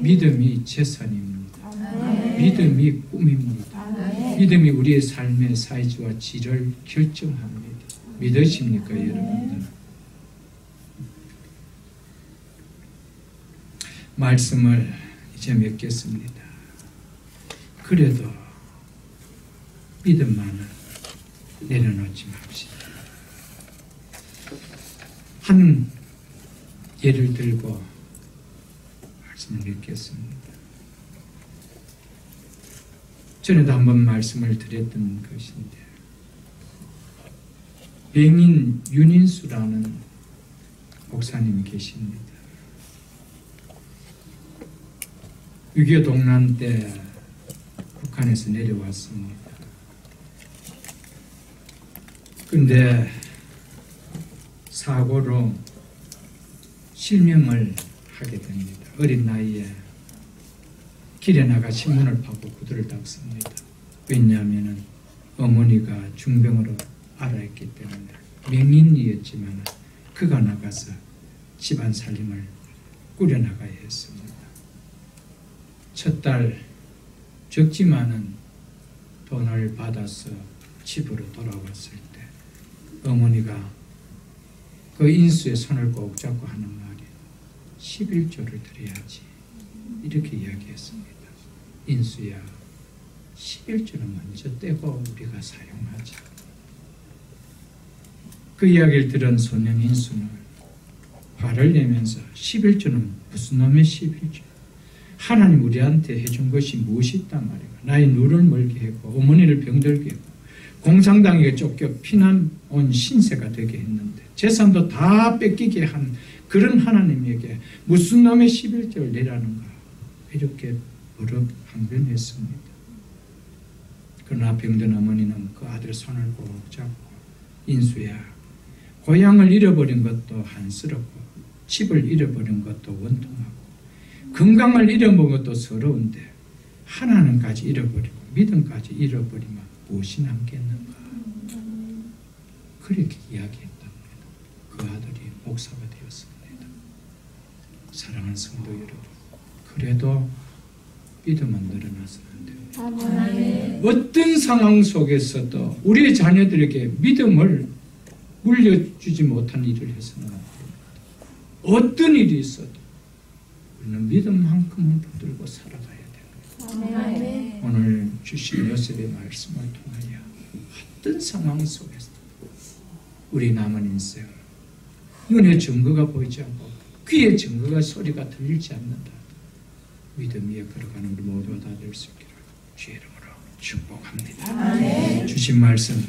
믿음이 재산입니다. 믿음이 꿈입니다. 믿음이 우리의 삶의 사이즈와 질을 결정합니다. 믿으십니까, 여러분들? 말씀을 이제 맺겠습니다. 그래도 믿음만은 내려놓지 맙시다. 한 예를 들고 말씀을 맺겠습니다. 전에도 한번 말씀을 드렸던 것인데 뱅인 윤인수라는 목사님이 계십니다. 6.25 동란 때 북한에서 내려왔습니다. 근데 사고로 실명을 하게 됩니다. 어린 나이에 길에 나가 신문을 파고 구두를 닦습니다. 왜냐하면 어머니가 중병으로 알아있기 때문에 명인이었지만 그가 나가서 집안 살림을 꾸려나가야 했습니다. 첫 달 적지만은 돈을 받아서 집으로 돌아왔을 때 어머니가 그 인수의 손을 꼭 잡고 하는 말이 11조를 드려야지 이렇게 이야기했습니다. 인수야, 11조는 먼저 떼고 우리가 사용하자. 그 이야기를 들은 소년 인수는 화를 내면서 11조는 무슨 놈의 11조? 하나님 우리한테 해준 것이 무엇이 있단 말이야. 나의 눈을 멀게 했고 어머니를 병들게 했고 공산당에게 쫓겨 피난 온 신세가 되게 했는데 재산도 다 뺏기게 한 그런 하나님에게 무슨 놈의 11조를 내라는가 이렇게 버럭 항변했습니다. 그러나 병든 어머니는 그 아들 손을 꼭 잡고 인수야, 고향을 잃어버린 것도 한스럽고 집을 잃어버린 것도 원통하고 건강을 잃어버린 것도 서러운데 하나님까지 잃어버리고 믿음까지 잃어버리면 무엇이 남겠는가. 그렇게 이야기했답니다. 그 아들이 목사가 되었습니다. 사랑하는 성도 여러분, 그래도 믿음은 늘어나서는 안 됩니다. 어떤 상황 속에서도 우리의 자녀들에게 믿음을 물려주지 못한 일을 해서는 안 됩니다. 어떤 일이 있어도 우리는 믿음만큼은 붙들고 살아가야 됩니다. 오늘 주신 요셉의 말씀을 통하여 어떤 상황 속에서 우리 남은 인생 눈에 증거가 보이지 않고 귀에 증거가 소리가 들리지 않는다. 믿음 위에 걸어가는 우리 모두가 다 될 수 있기를 주의 이름으로 축복합니다. 주신 말씀